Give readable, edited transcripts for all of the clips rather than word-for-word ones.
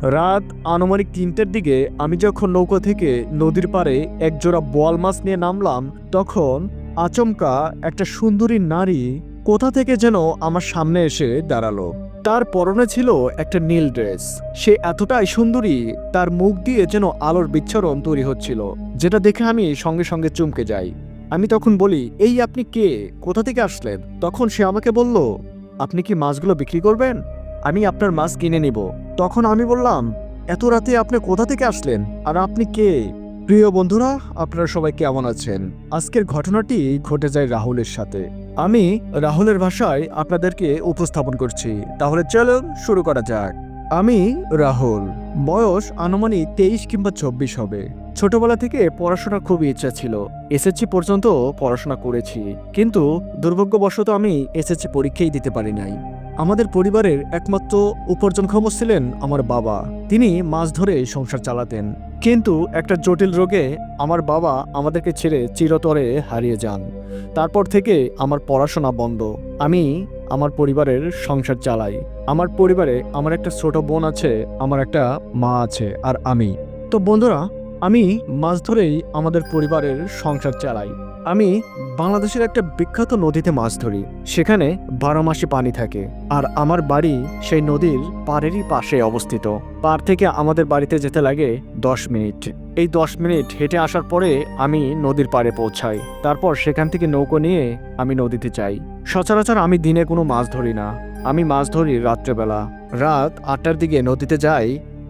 রাত আনুমানিক ৩টার দিকে আমি যখন নৌকা থেকে নদীর পাড়ে একজোড়া বোয়াল মাছ নিয়ে নামলাম, তখন আচমকা একটা সুন্দরী নারী কোথা থেকে যেন আমার সামনে এসে দাঁড়ালো। তার পরনে ছিল একটা নীল ড্রেস। সে এতটাই সুন্দরী, তার মুখ দিয়ে যেন আলোর বিচ্ছরণ তৈরি হচ্ছিল, যেটা দেখে আমি সঙ্গে সঙ্গে চমকে যাই। আমি তখন বলি, এই আপনি কে, কোথা থেকে আসলেন? তখন সে আমাকে বলল, আপনি কি মাছগুলো বিক্রি করবেন? আমি আপনার মাছ কিনে নিব। তখন আমি বললাম, এত রাতে আপনি কোথা থেকে আসলেন, আর আপনি কে? প্রিয় বন্ধুরা, আপনারা সবাই কেমন আছেন? আজকের ঘটনাটি ঘটে যায় রাহুলের সাথে। আমি রাহুলের ভাষায় আপনাদেরকে উপস্থাপন করছি। তাহলে চলুন শুরু করা যাক। আমি রাহুল, বয়স আনুমানিক 23 কিংবা 24 হবে। ছোটবেলা থেকে পড়াশোনার খুবই ইচ্ছা ছিল। এসএসসি পর্যন্ত পড়াশোনা করেছি, কিন্তু দুর্ভাগ্যবশত আমি এসএসসি পরীক্ষাই দিতে পারি নাই। আমাদের পরিবারের একমাত্র উপার্জনক্ষম ছিলেন আমার বাবা। তিনি মাছ ধরে সংসার চালাতেন, কিন্তু একটা জটিল রোগে আমার বাবা আমাদেরকে ছেড়ে চিরতরে হারিয়ে যান। তারপর থেকে আমার পড়াশোনা বন্ধ। আমি আমার পরিবারের সংসার চালাই। আমার পরিবারে আমার একটা ছোট বোন আছে, আমার একটা মা আছে, আর আমি। তো বন্ধুরা, আমি মাছ ধরেই আমাদের পরিবারের সংসার চালাই। আমি বাংলাদেশের একটা বিখ্যাত নদীতে মাছ ধরি। সেখানে 12 মাসই পানি থাকে, আর আমার বাড়ি সেই নদীর পাড়েরই পাশে অবস্থিত। পাড় থেকে আমাদের বাড়িতে যেতে লাগে 10 মিনিট। এই 10 মিনিট হেঁটে আসার পরে আমি নদীর পাড়ে পৌঁছাই। তারপর সেখান থেকে নৌকো নিয়ে আমি নদীতে যাই। সচরাচর আমি দিনে কোনো মাছ ধরি না, আমি মাছ ধরি রাত্রেবেলা। রাত 8টার দিকে নদীতে যাই,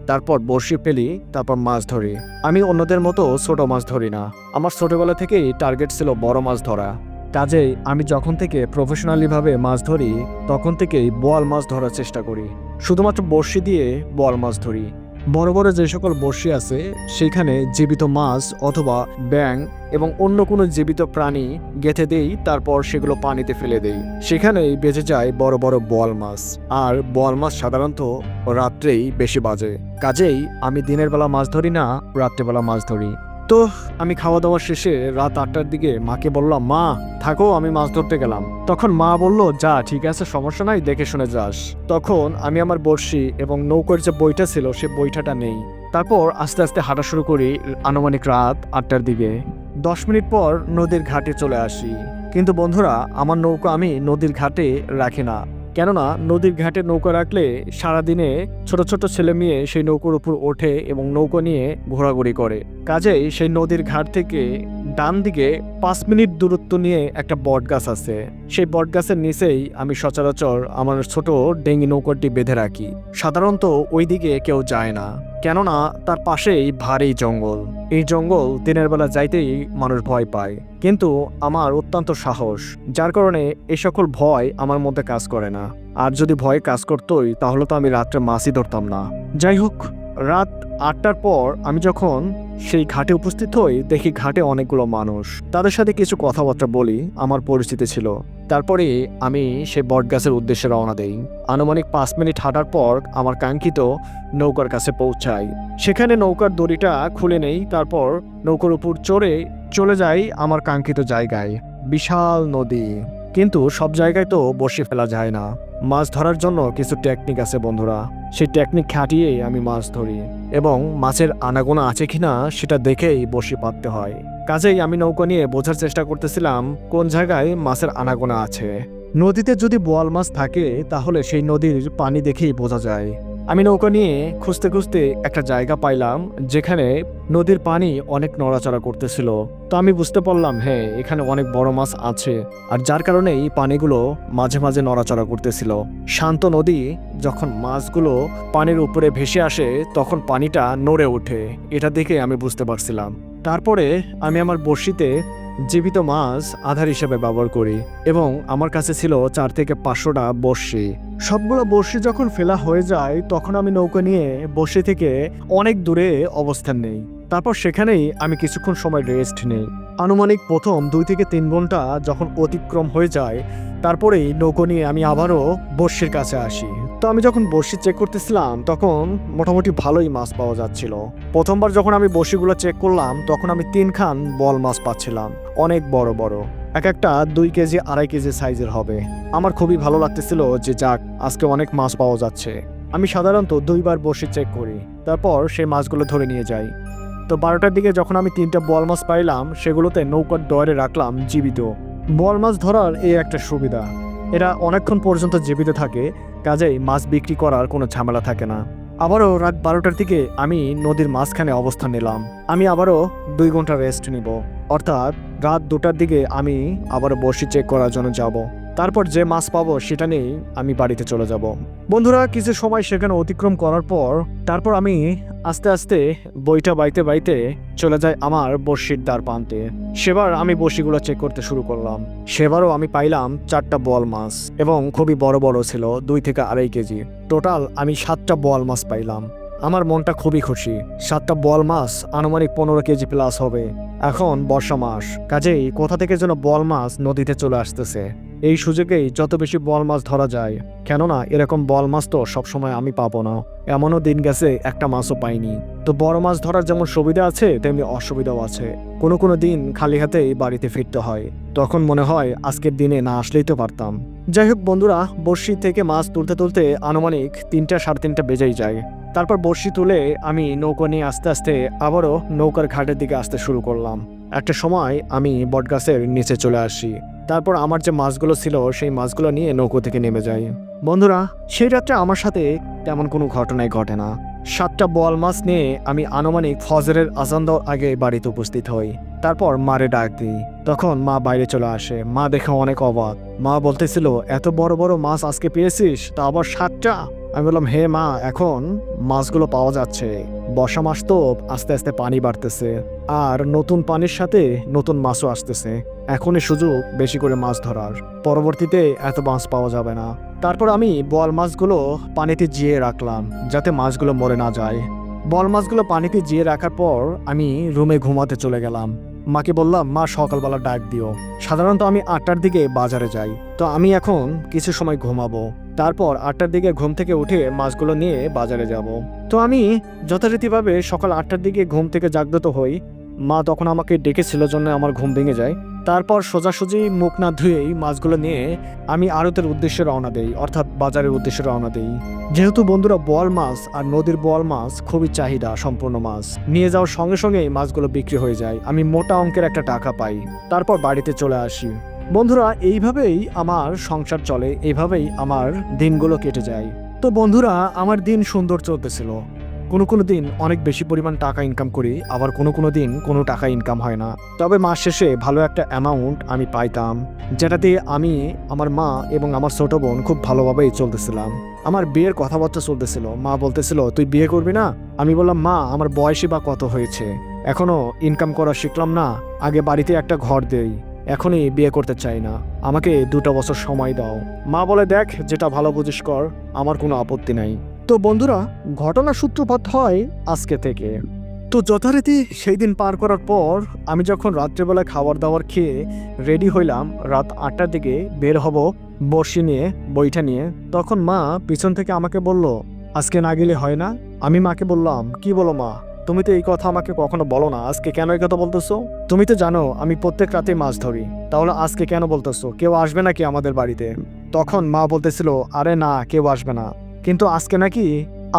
তারপর বড়শি ফেলি, তারপর মাছ ধরি। আমি অন্যদের মতো ছোট মাছ ধরি না। আমার ছোটবেলা থেকেই টার্গেট ছিল বড় মাছ ধরা। কাজেই আমি যখন থেকে প্রফেশনালিভাবে মাছ ধরি, তখন থেকেই বোয়াল মাছ ধরার চেষ্টা করি। শুধুমাত্র বড়শি দিয়ে বোয়াল মাছ ধরি। বড় বড় যে সকল বড়শি আছে, সেখানে জীবিত মাছ অথবা ব্যাঙ এবং অন্য কোনো জীবিত প্রাণী গেঁথে দেই, তারপর সেগুলো পানিতে ফেলে দেই। সেখানেই বেঁচে যায় বড় বড় বোয়াল মাছ। আর বোয়াল মাছ সাধারণত রাত্রেই বেশি বাজে। কাজেই আমি দিনের বেলা মাছ ধরি না, রাত্রেবেলা মাছ ধরি। তো আমি খাওয়া দাওয়া শেষে রাত 8টার দিকে মাকে বললাম, মা থাকো, আমি মাছ ধরতে গেলাম। তখন মা বলল, যা, ঠিক আছে, সমস্যা নাই, দেখে শুনে যাস। তখন আমি আমার বড়শি এবং নৌকার যে বইটা ছিল সে বইটাটা নেই। তারপর আস্তে আস্তে হাঁটা শুরু করি। আনুমানিক রাত 8টার দিকে 10 মিনিট পর নদীর ঘাটে চলে আসি। কিন্তু বন্ধুরা, আমার নৌকা আমি নদীর ঘাটে রাখি না। কেননা নদীর ঘাটে নৌকা রাখলে সারাদিনে ছোট ছোট ছেলে মেয়ে সেই নৌকার উপর ওঠে এবং নৌকা নিয়ে ঘোরাঘুরি করে। কাজেই সেই নদীর ঘাট থেকে ডান দিকে 5 মিনিট দূরত্ব নিয়ে একটা বট গাছ আছে। সেই বট গাছের নিচেই আমি সচরাচর আমার ছোট ডেঙ্গি নৌকাটি বেঁধে রাখি। সাধারণত ওই দিকে কেউ যায় না, কেননা তার পাশেই ভারী জঙ্গল। এই জঙ্গল দিনের বেলা যাইতেই মানুষ ভয় পায়, কিন্তু আমার অত্যন্ত সাহস, যার কারণে এই সকল ভয় আমার মধ্যে কাজ করে না। আর যদি ভয় কাজ করতোই, তাহলে তো আমি রাত্রে মাছই ধরতাম না। যাই হোক, রাত 8টার পর আমি যখন সেই ঘাটে উপস্থিত হই, দেখি ঘাটে অনেকগুলো মানুষ। তাদের সাথে কিছু কথাবার্তা বলি, আমার পরিস্থিতি ছিল। তারপরে আমি সেই বট গাছের উদ্দেশ্যে রওনা দেই। আনুমানিক 5 মিনিট হাঁটার পর আমার কাঙ্ক্ষিত নৌকার কাছে পৌঁছাই। সেখানে নৌকার দড়িটা খুলে নেই, তারপর নৌকার উপর চড়ে চলে যাই আমার কাঙ্ক্ষিত জায়গায়। বিশাল নদী, কিন্তু সব জায়গায় তো বসে ফেলা যায় না। মাছ ধরার জন্য কিছু টেকনিক আছে বন্ধুরা, সেই টেকনিক খাটিয়েই আমি মাছ ধরি, এবং মাছের আনাগোনা আছে কিনা সেটা দেখেই বসে পাততে হয়। কাজেই আমি নৌকা নিয়ে বোঝার চেষ্টা করতেছিলাম কোন জায়গায় মাছের আনাগোনা আছে। নদীতে যদি বোয়াল মাছ থাকে, তাহলে সেই নদীর পানি দেখেই বোঝা যায়। আমি নৌকা নিয়ে খুঁজতে খুঁজতে একটা জায়গা পাইলাম যেখানে নদীর পানি অনেক নড়াচড়া করতেছিল। তো আমি বুঝতে পারলাম, হ্যাঁ, এখানে অনেক বড় মাছ আছে, আর যার কারণে এই পানিগুলো মাঝে মাঝে নড়াচড়া করতেছিল। শান্ত নদী, যখন মাছগুলো পানির উপরে ভেসে আসে তখন পানিটা নড়ে ওঠে, এটা দেখে আমি বুঝতে পারছিলাম। তারপরে আমি আমার বড়শিতে জীবিত মাছ আধার হিসেবে ব্যবহার করি, এবং আমার কাছে ছিল 4 থেকে 500টা বড়শি। সবগুলো বড়শি যখন ফেলা হয়ে যায়, তখন আমি নৌকা নিয়ে বড়শি থেকে অনেক দূরে অবস্থান নেই। তারপর সেখানেই আমি কিছুক্ষণ সময় রেস্ট নেই। আনুমানিক প্রথম 2 থেকে 3 ঘন্টা যখন অতিক্রম হয়ে যায়, তারপরেই নৌকা নিয়ে আমি আবারও বড়শির কাছে আসি। তো আমি যখন বড়শি চেক করতেছিলাম, তখন মোটামুটি ভালোই মাছ পাওয়া যাচ্ছিল। প্রথমবার যখন আমি বড়শিগুলো চেক করলাম, তখন আমি 3 খান বল মাছ পাচ্ছিলাম, অনেক বড় বড়, এক একটা 2 কেজি 2.5 কেজি সাইজের হবে। আমার খুবই ভালো লাগতেছিল যে যাক, আজকে অনেক মাছ পাওয়া যাচ্ছে। আমি সাধারণত 2বার বড়শি চেক করি, তারপর সেই মাছগুলো ধরে নিয়ে যাই। তো 12টার দিকে যখন আমি 3টা বোয়াল মাছ পাইলাম, সেগুলোতে নৌকার ডয়ারে রাখলাম জীবিত। বোয়াল মাছ ধরার এই একটা সুবিধা, এরা অনেকক্ষণ পর্যন্ত জীবিত থাকে, কাজেই মাছ বিক্রি করার কোনো ঝামেলা থাকে না। আবারও রাত 12টার দিকে আমি নদীর মাঝখানে অবস্থান নিলাম। আমি আবারও 2 ঘন্টা রেস্ট নিব, অর্থাৎ রাত 2টার দিকে আমি আবারও বড়শি চেক করার জন্য যাব। তারপর যে মাছ পাবো সেটা নিয়েই আমি বাড়িতে চলে যাব। বন্ধুরা, কিছু সময় সেখানে অতিক্রম করার পর তারপর আমি আস্তে আস্তে বইটা বাইতে বাইতে চলে যাই আমার বড়শির দ্বার প্রান্তে। সেবার আমি বড়শিগুলো চেক করতে শুরু করলাম। সেবারও আমি পাইলাম 4টা বোয়াল মাছ এবং খুবই বড় বড় ছিল, 2 থেকে 2.5 কেজি। টোটাল আমি 7টা বোয়াল মাছ পাইলাম। আমার মনটা খুবই খুশি। 7টা বোয়াল মাছ আনুমানিক 15 কেজি প্লাস হবে। এখন বর্ষা মাস, কাজেই কোথা থেকে যেন বোয়াল মাছ নদীতে চলে আসতেছে। এই সুযোগেই যত বেশি বোয়াল মাছ ধরা যায়, কেননা এরকম বোয়াল মাছ তো সবসময় আমি পাবো না। এমনও দিন গেছে একটা মাছও পাইনি। তো বড় মাছ ধরার যেমন সুবিধা আছে তেমনি অসুবিধাও আছে। কোনো কোনো দিন খালি হাতেই বাড়িতে ফিরতে হয়, তখন মনে হয় আজকের দিনে না আসলেই তো পারতাম। যাই হোক বন্ধুরা, বড়শি থেকে মাছ তুলতে তুলতে আনুমানিক 3টা 3:30 বেজেই যায়। তারপর বড়শি তুলে আমি নৌকা নিয়ে আস্তে আস্তে আবারও নৌকার ঘাটের দিকে আসতে শুরু করলাম। একটা সময় আমি বটগাছের নিচে চলে আসি। তারপর আমার যে মাছগুলো ছিল সেই মাছগুলো নিয়ে নৌকো থেকে নেমে যাই। বন্ধুরা, সেই রাত্রে আমার সাথে তেমন কোনো ঘটনাই ঘটে না। 7টা বোয়াল মাছ নিয়ে আমি আনুমানিক ফজরের আজান দেওয়ার আগে বাড়িতে উপস্থিত হই। তারপর মারে ডাক দিই, তখন মা বাইরে চলে আসে। মা দেখে অনেক অবাক। মা বলতেছিল, এত বড় বড় মাছ আজকে পেয়েছিস, তা আবার 7টা? আমি বললাম, হে মা, এখন মাছগুলো পাওয়া যাচ্ছে। বর্ষা মাস তো, আস্তে আস্তে পানি বাড়তেছে, আর নতুন পানির সাথে নতুন মাছও আসতেছে। এখনই সুযোগ বেশি করে মাছ ধরার, পরবর্তীতে এত মাছ পাওয়া যাবে না। তারপর আমি বোয়াল মাছগুলো পানিতে জিয়ে রাখলাম যাতে মাছগুলো মরে না যায়। বোয়াল মাছগুলো পানিতে জিয়ে রাখার পর আমি রুমে ঘুমাতে চলে গেলাম। মাকে বললাম, মা সকালবেলা ডাক দিও। সাধারণত আমি 8টার দিকে বাজারে যাই, তো আমি এখন কিছু সময় ঘুমাবো। তারপর 8টার দিকে ঘুম থেকে উঠে মাছগুলো নিয়ে বাজারে যাব। তো আমি যথারীতিভাবে সকাল 8টার দিকে ঘুম থেকে জাগ্রত হই। মা তখন আমাকে ডেকেছিল জন্য আমার ঘুম ভেঙে যায়। তারপর সোজাসুজি মুখ না ধুয়েই মাছগুলো নিয়ে আমি আড়তের উদ্দেশ্যে রওনা দেই, অর্থাৎ বাজারের উদ্দেশ্যে রওনা দেই। যেহেতু বন্ধুরা বোয়াল মাছ আর নদীর বোয়াল মাছ খুবই চাহিদা সম্পূর্ণ মাছ, নিয়ে যাওয়ার সঙ্গে সঙ্গেই মাছগুলো বিক্রি হয়ে যায়। আমি মোটা অঙ্কের একটা টাকা পাই। তারপর বাড়িতে চলে আসি। বন্ধুরা, এইভাবেই আমার সংসার চলে, এইভাবেই আমার দিনগুলো কেটে যায়। তো বন্ধুরা, আমার দিন সুন্দর চলতেছিল। কোনো কোনো দিন অনেক বেশি পরিমাণ টাকা ইনকাম করি, আবার কোনো কোনো দিন কোনো টাকা ইনকাম হয় না। তবে মাস শেষে ভালো একটা অ্যামাউন্ট আমি পাইতাম, যেটা দিয়ে আমি, আমার মা এবং আমার ছোট বোন খুব ভালোভাবেই চলতেছিলাম। আমার বিয়ের কথাবার্তা চলতেছিল। মা বলতেছিল, তুই বিয়ে করবি না? আমি বললাম, মা, আমার বয়সই বা কত হয়েছে, এখনো ইনকাম করা শিখলাম না। আগে বাড়িতে একটা ঘর দেই, এখনই বিয়ে করতে চাই না, আমাকে 2টা বছর সময় দাও। মা বলে, দেখ, যেটা ভালো বুঝিস কর, আমার কোনো আপত্তি নাই। তো বন্ধুরা, ঘটনা সূত্রপাত হয় আজকে থেকে। তো যথারীতি সেই দিন পার করার পর আমি যখন রাত্রেবেলা খাবার দাবার খেয়ে রেডি হইলাম, রাত 8টার দিকে বের হব বড়শি নিয়ে, বইটা নিয়ে, তখন মা পিছন থেকে আমাকে বলল, আজকে না গেলে হয় না? আমি মাকে বললাম, কি বলো মা, তুমি তো এই কথা আমাকে কখনো বলো না, আজকে কেন এই কথা বলতেছো? তুমি তো জানো আমি প্রত্যেক রাতে মাছ ধরি, তাহলে আজকে কেন বলতেছো? কেউ আসবে নাকি আমাদের বাড়িতে? তখন মা বলতেছিল, আরে না, কেউ আসবে না, কিন্তু আজকে নাকি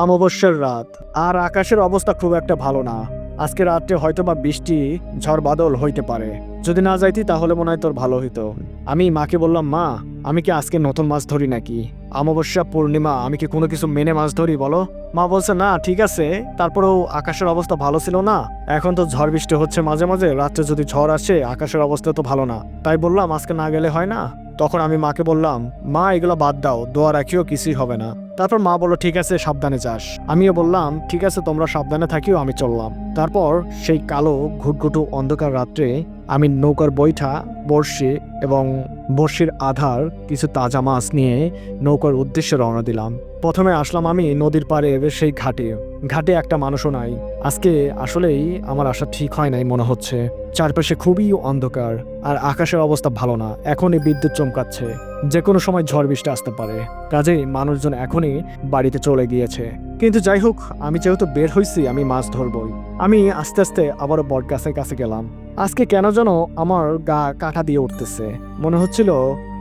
অমাবস্যার রাত, আর আকাশের অবস্থা খুব একটা ভালো না। আজকে রাত্রে হয়তো বা বৃষ্টি ঝড় বাদল হইতে পারে, যদি না যাইতি তাহলে মনে হয় তোর ভালো হইতো। আমি মাকে বললাম, মা, আমি কি আজকে নতুন মাছ ধরি নাকি? অমাবস্যা, পূর্ণিমা, আমি কি কোনো কিছু মেনে মাছ ধরি বলো? মা বলছে, না ঠিক আছে, তারপরেও আকাশের অবস্থা ভালো ছিল না, এখন তো ঝড় বৃষ্টি হচ্ছে মাঝে মাঝে, রাত্রে যদি ঝড় আসে আকাশের অবস্থা তো ভালো না, তাই বললাম আজকে না গেলে হয় না। তখন আমি মাকে বললাম, মা, এগুলো বাদ দাও, দোয়া রাখিও, কিছুই হবে না। তারপর মা বলল, ঠিক আছে, সাবধানে যাস। আমিও বললাম, ঠিক আছে, তোমরা সাবধানে থাকিও, আমি চললাম। তারপর সেই কালো ঘুটঘুটু অন্ধকার রাত্রে আমি নৌকার বৈঠা, বড়শি এবং বড়শির আধার কিছু তাজা মাছ নিয়ে নৌকার উদ্দেশ্যে রওনা দিলাম। প্রথমে আসলাম আমি নদীর পাড়ের সেই ঘাটে। ঘাটে একটা মানুষও নাই। আজকে আসলেই আমার আসা ঠিক হয় নাই মনে হচ্ছে। চারপাশে খুবই অন্ধকার, আর আকাশের অবস্থা ভালো না, এখনই বিদ্যুৎ চমকাচ্ছে, যে কোনো সময় ঝড় বৃষ্টি আসতে পারে, কাজেই মানুষজন এখনই বাড়িতে চলে গিয়েছে। কিন্তু যাই হোক, আমি যেহেতু বের হয়েছি, আমি মাছ ধরবই। আমি আস্তে আস্তে আবারও বট গাছের কাছে গেলাম। আজকে কেন যেন আমার গা কাঁটা দিয়ে উঠতেছে, মনে হচ্ছিল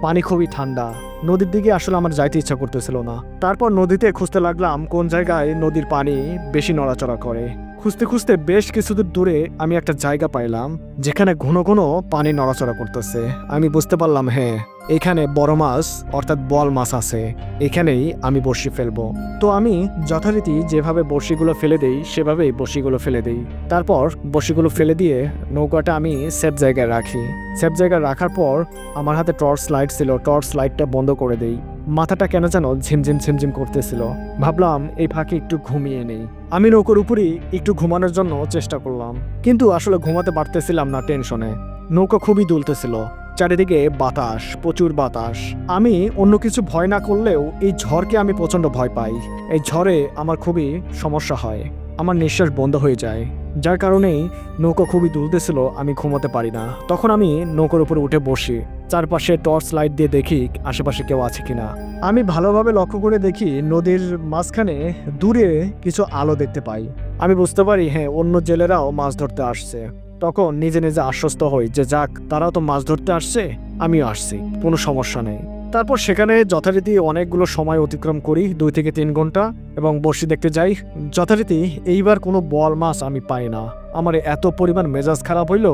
পানি খুবই ঠান্ডা, নদীর দিকে আসলে আমার যাইতে ইচ্ছা করতেছিল না। তারপর নদীতে খুঁজতে লাগলাম কোন জায়গায় নদীর পানি বেশি নড়াচড়া করে। খুঁজতে খুঁজতে বেশ কিছুদূর দূরে আমি একটা জায়গা পাইলাম যেখানে ঘন ঘন পানি নড়াচড়া করতেছে। আমি বুঝতে পারলাম হ্যাঁ, এখানে বড় মাছ অর্থাৎ বোয়াল মাছ আছে, এখানেই আমি বড়শি ফেলবো। তো আমি যথারীতি যেভাবে বড়শিগুলো ফেলে দেই সেভাবেই বড়শিগুলো ফেলে দেই। তারপর বড়শিগুলো ফেলে দিয়ে নৌকাটা আমি সেফ জায়গায় রাখি। সেফ জায়গায় রাখার পর আমার হাতে টর্চ লাইট ছিল, টর্চ লাইটটা বন্ধ করে দেই। মাথাটা কেন যেন ঝিমঝিম ঝিমঝিম করতেছিল। ভাবলাম এই ফাঁকে একটু ঘুমিয়ে নেই। আমি নৌকার উপরই একটু ঘুমানোর জন্য চেষ্টা করলাম, কিন্তু আসলে ঘুমাতে পারতেছিলাম না টেনশনে। নৌকা খুবই দুলতেছিল, চারিদিকে বাতাস, প্রচুর বাতাস। আমি অন্য কিছু ভয় না করলেও এই ঝড়কে আমি প্রচন্ড ভয় পাই। এই ঝড়ে আমার খুবই সমস্যা হয়, আমার নিঃশ্বাস বন্ধ হয়ে যায়, যার কারণেই নৌকা খুবই দুলতেছিল, আমি ঘুমাতে পারি না। তখন আমি নৌকার উপরে উঠে বসি, চারপাশে টর্চ লাইট দিয়ে দেখি আশেপাশে কেউ আছে কিনা। আমি ভালোভাবে লক্ষ্য করে দেখি নদীর মাঝখানে দূরে কিছু আলো দেখতে পাই। আমি বুঝতে পারি হ্যাঁ, অন্য জেলেরাও মাছ ধরতে আসছে। তখন নিজে নিজে আশ্বস্ত হই যে যাক, তারাও তো মাছ ধরতে আসছে, আমিও আসছি, কোনো সমস্যা নেই। তারপর সেখানে যথারীতি অনেকগুলো সময় অতিক্রম করি, 2 থেকে 3 ঘন্টা, এবং বড়শি দেখতে যাই। যথারীতি এইবার কোনো বোয়াল মাছ আমি পাই না। আমার এত পরিমাণ মেজাজ খারাপ হইল,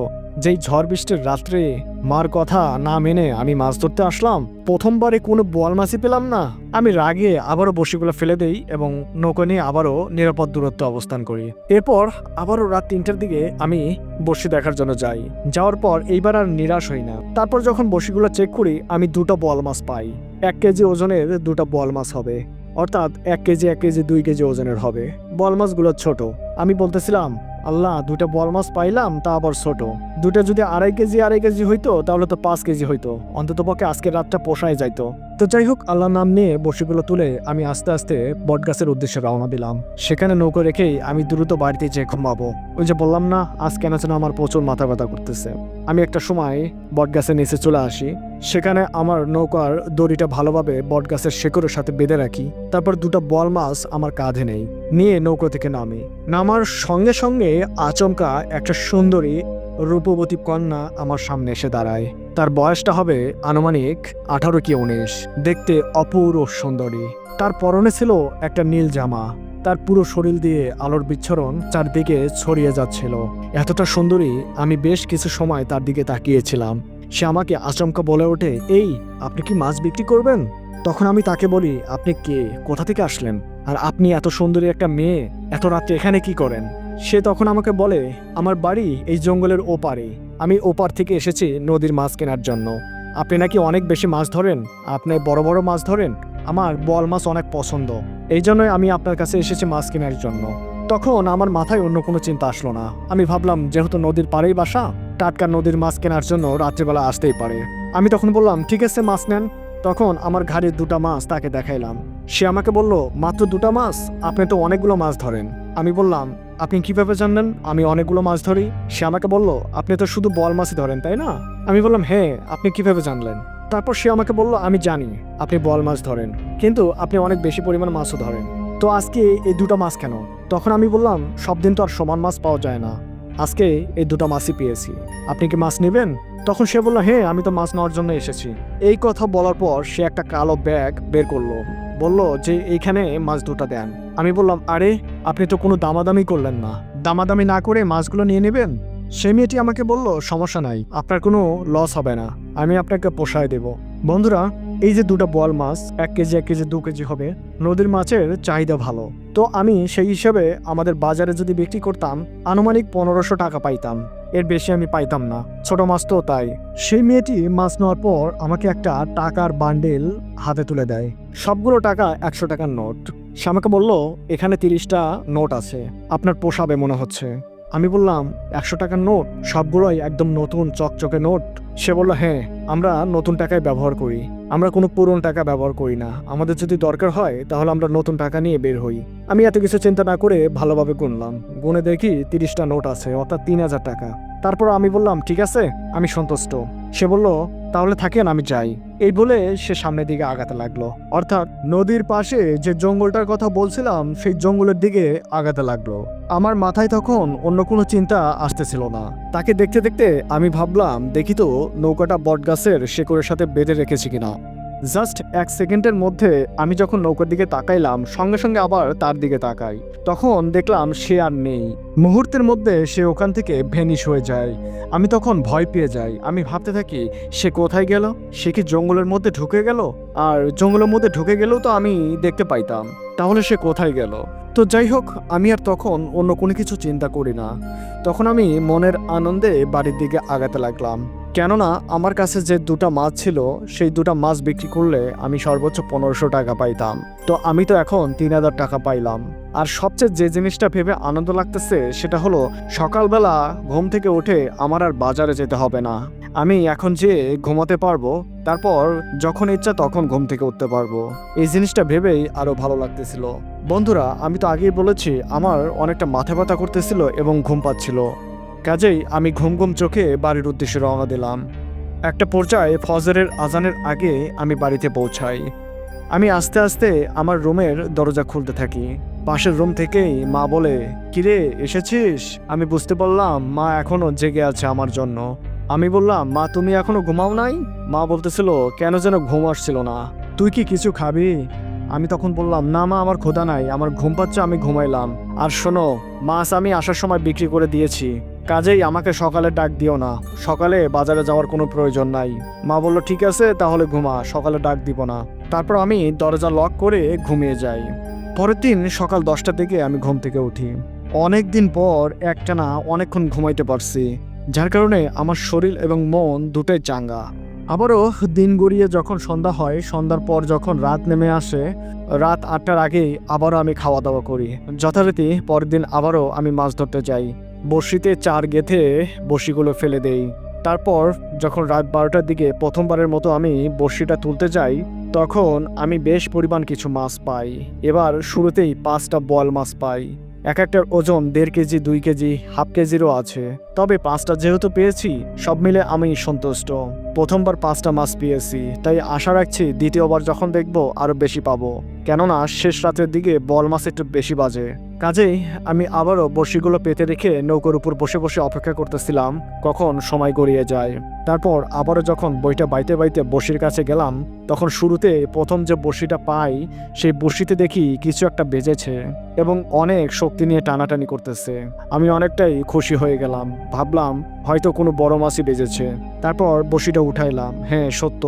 যেই ঝড় বৃষ্টির রাত্রে মার কথা না মেনে আমি মাছ ধরতে আসলাম, প্রথমবারে কোনো বোয়াল মাছই পেলাম না। আমি রাগে আবারও বড়শিগুলো ফেলে দেই এবং নৌকা নিয়ে আবারও নিরাপদ দূরত্বে অবস্থান করি। এরপর আবারও রাত 3টার দিকে আমি বড়শি দেখার জন্য যাই। যাওয়ার পর এইবার আর নিরাশ হই না। তারপর যখন বড়শিগুলো চেক করি, আমি 2টা বোয়াল মাছ পাই। 1 কেজি ওজনের 2টা বোয়াল মাছ হবে, অর্থাৎ 1 কেজি 1 কেজি 2 কেজি ওজনের হবে। বোয়াল মাছগুলো ছোট। আমি বলতেছিলাম আল্লাহ, 2টা বোয়াল মাছ পাইলাম, তা আবার ছোট। 2টা যদি 2.5 কেজি হইতো তাহলে তো 5 কেজি হইতো, অন্তত পক্ষে আজকের রাতটা পোষায় যাইতো। তো যাই হোক, আল্লাহর নাম নিয়ে বড়শিগুলো তুলে আমি আস্তে আস্তে বটগাছের উদ্দেশ্যে রওনা দিলাম। সেখানে নৌকা রেখেই আমি দ্রুত বাড়িতে যেয়ে ঘুমাবো। ওই যে বললাম না, আজ কেন যেন আমার প্রচুর মাথা ব্যথা করতেছে। আমি একটা সময় বটগাছের নিচে চলে আসি। সেখানে আমার নৌকার দড়িটা ভালোভাবে বটগাছের শেকড়ের সাথে বেঁধে রাখি। তারপর 2টা বোয়াল মাছ আমার কাঁধে নেই, নিয়ে নৌকা থেকে নামি। নামার সঙ্গে সঙ্গে আচমকা একটা সুন্দরী রূপবতী কন্যা আমার সামনে এসে দাঁড়ায়। তার বয়সটা হবে আনুমানিক 18 কি 19। দেখতে অপূর্ব সুন্দরী। তার পরনে ছিল একটা নীল জামা। তার পুরো শরীর দিয়ে আলোর বিচ্ছরণ চারদিকে ছড়িয়ে যাচ্ছিল। এতটা সুন্দরী, আমি বেশ কিছু সময় তার দিকে তাকিয়েছিলাম। সে আমাকে আচমকা বলে ওঠে, এই আপনি কি মাছ বিক্রি করবেন? তখন আমি তাকে বলি, আপনি কে, কোথা থেকে আসলেন, আর আপনি এত সুন্দরী একটা মেয়ে এত রাতে এখানে কি করেন? সে তখন আমাকে বলে, আমার বাড়ি এই জঙ্গলের ওপারে, আমি ওপার থেকে এসেছি নদীর মাছ কেনার জন্য। আপনি নাকি অনেক বেশি মাছ ধরেন, আপনি বড় বড় মাছ ধরেন, আমার বোয়াল মাছ অনেক পছন্দ, এই জন্যই আমি আপনার কাছে এসেছি মাছ কেনার জন্য। তখন আমার মাথায় অন্য কোনো চিন্তা আসলো না। আমি ভাবলাম যেহেতু নদীর পাড়েই বাসা, টাটকা নদীর মাছ কেনার জন্য রাত্রিবেলা আসতেই পারে। আমি তখন বললাম ঠিক আছে, মাছ নেন। তখন আমার ঘাড়ে 2টা মাছ তাকে দেখাইলাম। সে আমাকে বলল, মাত্র 2টা মাছ? আপনি তো অনেকগুলো মাছ ধরেন। আমি বললাম, আপনি কিভাবে জানলেন আমি অনেকগুলো মাছ ধরি? সে আমাকে বলল, আপনি তো শুধু বোয়াল মাছই ধরেন, তাই না? আমি বললাম, হ্যাঁ। আপনি কিভাবে জানলেন? তারপর সে আমাকে বলল, আমি জানি আপনি বোয়াল মাছ ধরেন, কিন্তু আপনি অনেক বেশি পরিমাণ মাছও ধরেন। তো আজকে এই 2টা মাছ কেন? তখন আমি বললাম, সব দিন তো আর সমান মাছ পাওয়া যায় না, আজকে এই 2টা মাছই পেয়েছি, আপনি কি মাছ নেবেন? তখন সে বলল, হ্যাঁ, আমি তো মাছ নেওয়ার জন্য এসেছি। এই কথা বলার পর সে একটা কালো ব্যাগ বের করলো, বলল যে এইখানে মাছ 2টা দেন। আমি বললাম, আরে আপনি তো কোনো দামাদামি করলেন না, দামাদামি না করে মাছগুলো নিয়ে নেবেন? সে মেয়েটি আমাকে বলল, সমস্যা নাই, আপনার কোনো লস হবে না, আমি আপনাকে পোষায় দেব। বন্ধুরা, এই যে 2টা বোয়াল মাছ 1 কেজি 1 কেজি 2 কেজি হবে, নদীর মাছের চাহিদা ভালো। তো আমি সেই হিসাবে আমাদের বাজারে যদি বিক্রি করতাম আনুমানিক 1500 টাকা পাইতাম, এর বেশি আমি পাইতাম না, ছোট মাছ তো তাই। সেই মেয়েটি মাছ নেওয়ার পর আমাকে একটা টাকার বান্ডেল হাতে তুলে দেয়। সবগুলো টাকা 100 টাকার নোট। সে আমাকে বলল, এখানে 30টা নোট আছে, আপনার পোষাবে মনে হচ্ছে। আমি বললাম, 100 টাকার নোট? সবগুলোই একদম নতুন চকচকে নোট? সে বলল, হ্যাঁ, আমরা নতুন টাকায় ব্যবহার করি, আমরা কোনো পুরনো টাকা ব্যবহার করি না, আমাদের যদি দরকার হয় তাহলে আমরা নতুন টাকা নিয়ে বের হই। আমি এত কিছু চিন্তা না করে ভালোভাবে গুনলাম, গুনে দেখি 30টা নোট আছে, অর্থাৎ 3000 টাকা। তারপর আমি বললাম, ঠিক আছে, আমি সন্তুষ্ট। সে বলল, তাহলে থাকেন, আমি যাই। এই বলে সে সামনের দিকে আগাতে লাগলো, অর্থাৎ নদীর পাশে যে জঙ্গলটার কথা বলছিলাম সেই জঙ্গলের দিকে আগাতে লাগলো। আমার মাথায় তখন অন্য কোনো চিন্তা আসতেছিল না। তাকে দেখতে দেখতে আমি ভাবলাম, দেখি তো নৌকাটা বটগাছের শেকড়ের সাথে বেঁধে রেখেছি কিনা। জাস্ট 1 সেকেন্ডের মধ্যে আমি যখন নৌকার দিকে তাকাইলাম, সঙ্গে সঙ্গে আবার তার দিকে তাকাই, তখন দেখলাম সে আর নেই। মুহূর্তের মধ্যে সে ওখান থেকে ভ্যানিশ হয়ে যায়। আমি তখন ভয় পেয়ে যাই। আমি ভাবতে থাকি, সে কোথায় গেল? সে কি জঙ্গলের মধ্যে ঢুকে গেল? আর জঙ্গলের মধ্যে ঢুকে গেলেও তো আমি দেখতে পাইতাম, তাহলে সে কোথায় গেল? তো যাই হোক, আমি আর তখন অন্য কোনো কিছু চিন্তা করি না। তখন আমি মনের আনন্দে বাড়ির দিকে আগাতে লাগলাম। কেননা আমার কাছে যে 2টা মাছ ছিল, সেই 2টা মাছ বিক্রি করলে আমি সর্বোচ্চ 1500 টাকা পাইতাম। তো আমি তো এখন 3000 টাকা পাইলাম। আর সবচেয়ে যে জিনিসটা ভেবে আনন্দ লাগতেছে সেটা হলো, সকালবেলা ঘুম থেকে উঠে আমার আর বাজারে যেতে হবে না। আমি এখন যে ঘুমাতে পারবো, তারপর যখন ইচ্ছা তখন ঘুম থেকে উঠতে পারবো। এই জিনিসটা ভেবেই আরো ভালো লাগতেছিল। বন্ধুরা, আমি তো আগেই বলেছি আমার অনেকটা মাথা ব্যথা করতেছিল এবং ঘুম পাচ্ছিল। কাজেই আমি ঘুম ঘুম চোখে বাড়ির উদ্দেশ্যে রওনা দিলাম। একটা পর্যায়ে ফজরের আজানের আগে আমি বাড়িতে পৌঁছাই। আমি আস্তে আস্তে আমার রুমের দরজা খুলতে থাকি। পাশের রুম থেকেই মা বলে, কিরে এসেছিস? আমি বুঝতে পারলাম মা এখনো জেগে আছে আমার জন্য। আমি বললাম, মা তুমি এখনো ঘুমাও নাই? মা বলতেছিল, কেন যেন ঘুম আসছিল না। তুই কি কিছু খাবি? আমি তখন বললাম, না মা, আমার ক্ষুধা নাই, আমার ঘুম পাচ্ছে, আমি ঘুমাইলাম। আর শোনো, মাছ আমি আসার সময় বিক্রি করে দিয়েছি, কাজেই আমাকে সকালে ডাক দিও না, সকালে বাজারে যাওয়ার কোনো প্রয়োজন নাই। মা বলল, ঠিক আছে তাহলে ঘুমা, সকালে ডাক দিব না। তারপর আমি দরজা লক করে ঘুমিয়ে যাই। পরের দিন সকাল 10টার দিকে আমি ঘুম থেকে উঠি। অনেক দিন পর একটানা অনেকক্ষণ ঘুমাইতে পারছি, যার কারণে আমার শরীর এবং মন দুটোই চাঙ্গা। আবারও দিন গড়িয়ে যখন সন্ধ্যা হয়, সন্ধ্যার পর যখন রাত নেমে আসে, রাত 8টার আগেই আবারও আমি খাওয়া দাওয়া করি। যথারীতি পরের দিন আবারও আমি মাছ ধরতে যাই। বড়শিতে চার গেঁথে বড়শিগুলো ফেলে দেই। তারপর যখন রাত 12টার দিকে প্রথমবারের মতো আমি বড়শিটা তুলতে যাই, তখন আমি বেশ পরিমাণ কিছু মাছ পাই। এবার শুরুতেই 5টা বোয়াল মাছ পাই। এক একটার ওজন 1.5 কেজি, 2 কেজি, হাফ কেজিরও আছে। তবে 5টা যেহেতু পেয়েছি, সব মিলে আমি সন্তুষ্ট। প্রথমবার 5টা মাছ পেয়েছি, তাই আশা রাখছি দ্বিতীয়বার যখন দেখব আরো বেশি পাবো। কেননা শেষ রাতের দিকে বোয়াল মাছ একটু বেশি বাজে। কাজেই আমি আবারও বড়শিগুলো পেতে রেখে নৌকার উপর বসে বসে অপেক্ষা করতেছিলাম কখন সময় গড়িয়ে যায়। তারপর আবারও যখন বইটা বাইতে বাইতে বড়শির কাছে গেলাম, তখন শুরুতে প্রথম যে বড়শিটা পাই, সেই বড়শিতে দেখি কিছু একটা বেজেছে এবং অনেক শক্তি নিয়ে টানাটানি করতেছে। আমি অনেকটাই খুশি হয়ে গেলাম, ভাবলাম হয়তো কোনো বড় মাছই বেজেছে। তারপর বড়শিটা উঠাইলাম। হ্যাঁ সত্য,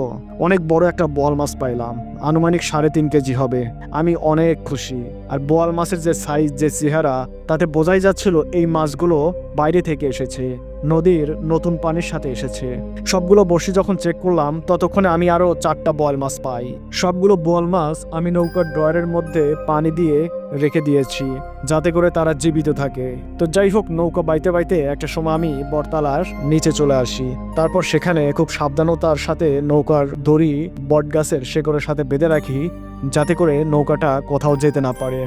অনেক বড় একটা বোয়াল মাছ পাইলাম, আনুমানিক 3.5 কেজি হবে। আমি অনেক খুশি। আর বোয়াল মাছের যে সাইজ, যে চেহারা, তাতে বোঝাই যাচ্ছিল এই মাছগুলো বাইরে থেকে এসেছে, নদীর নতুন পানির সাথে এসেছে। সবগুলো বড়শি যখন চেক করলাম, ততক্ষণে আমি আরো 4টা বোয়াল মাছ পাই। সবগুলো বোয়াল মাছ আমি নৌকার ড্রয়ারের মধ্যে পানি দিয়ে রেখে দিয়েছি, যাতে করে তারা জীবিত থাকে। তো যাই হোক, নৌকা বাইতে বাইতে একটা সময় আমি বটতলার নিচে চলে আসি। তারপর সেখানে খুব সাবধানতার সাথে নৌকার দড়ি বটগাছের শেকড়ের সাথে বেঁধে রাখি, যাতে করে নৌকাটা কোথাও যেতে না পারে।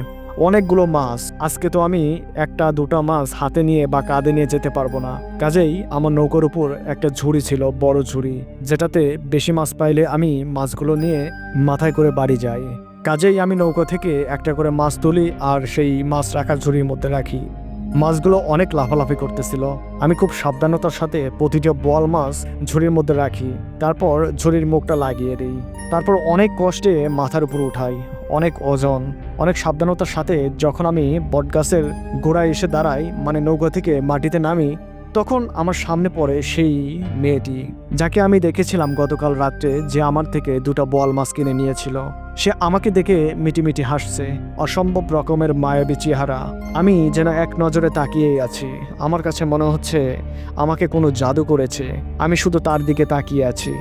অনেকগুলো মাছ, আজকে তো আমি 1-2টা মাছ হাতে নিয়ে বা কাঁধে নিয়ে যেতে পারবো না। কাজেই আমার নৌকার উপর একটা ঝুড়ি ছিল, বড় ঝুড়ি, যেটাতে বেশি মাছ পাইলে আমি মাছগুলো নিয়ে মাথায় করে বাড়ি যাই। কাজেই আমি নৌকা থেকে একটা করে মাছ তুলি আর সেই মাছ রাখার ঝুড়ির মধ্যে রাখি। মাছগুলো অনেক লাফালাফি করতেছিল। আমি খুব সাবধানতার সাথে প্রতিটা বোয়াল মাছ ঝুড়ির মধ্যে রাখি। তারপর ঝুড়ির মুখটা লাগিয়ে দিই। তারপর অনেক কষ্টে মাথার উপর উঠাই, অনেক ওজন, অনেক সাবধানতার সাথে যখন আমি বটগাছের গোড়ায় এসে দাঁড়াই, মানে নৌকা থেকে মাটিতে নামি, তখন আমার সামনে পড়ে সেই মেয়েটি, যাকে আমি দেখেছিলাম গতকাল রাত্রে, যে আমার থেকে 2টা বোয়াল মাছ কিনে নিয়েছিল। সে আমাকে দেখে মিটিমিটি হাসছে, অসম্ভব রকমের মায়াবী চেহারা। আমি যেন এক নজরে তাকিয়েই আছি। আমার কাছে মনে হচ্ছে আমাকে কোনো জাদু করেছে। আমি শুধু তার দিকে তাকিয়ে আছি।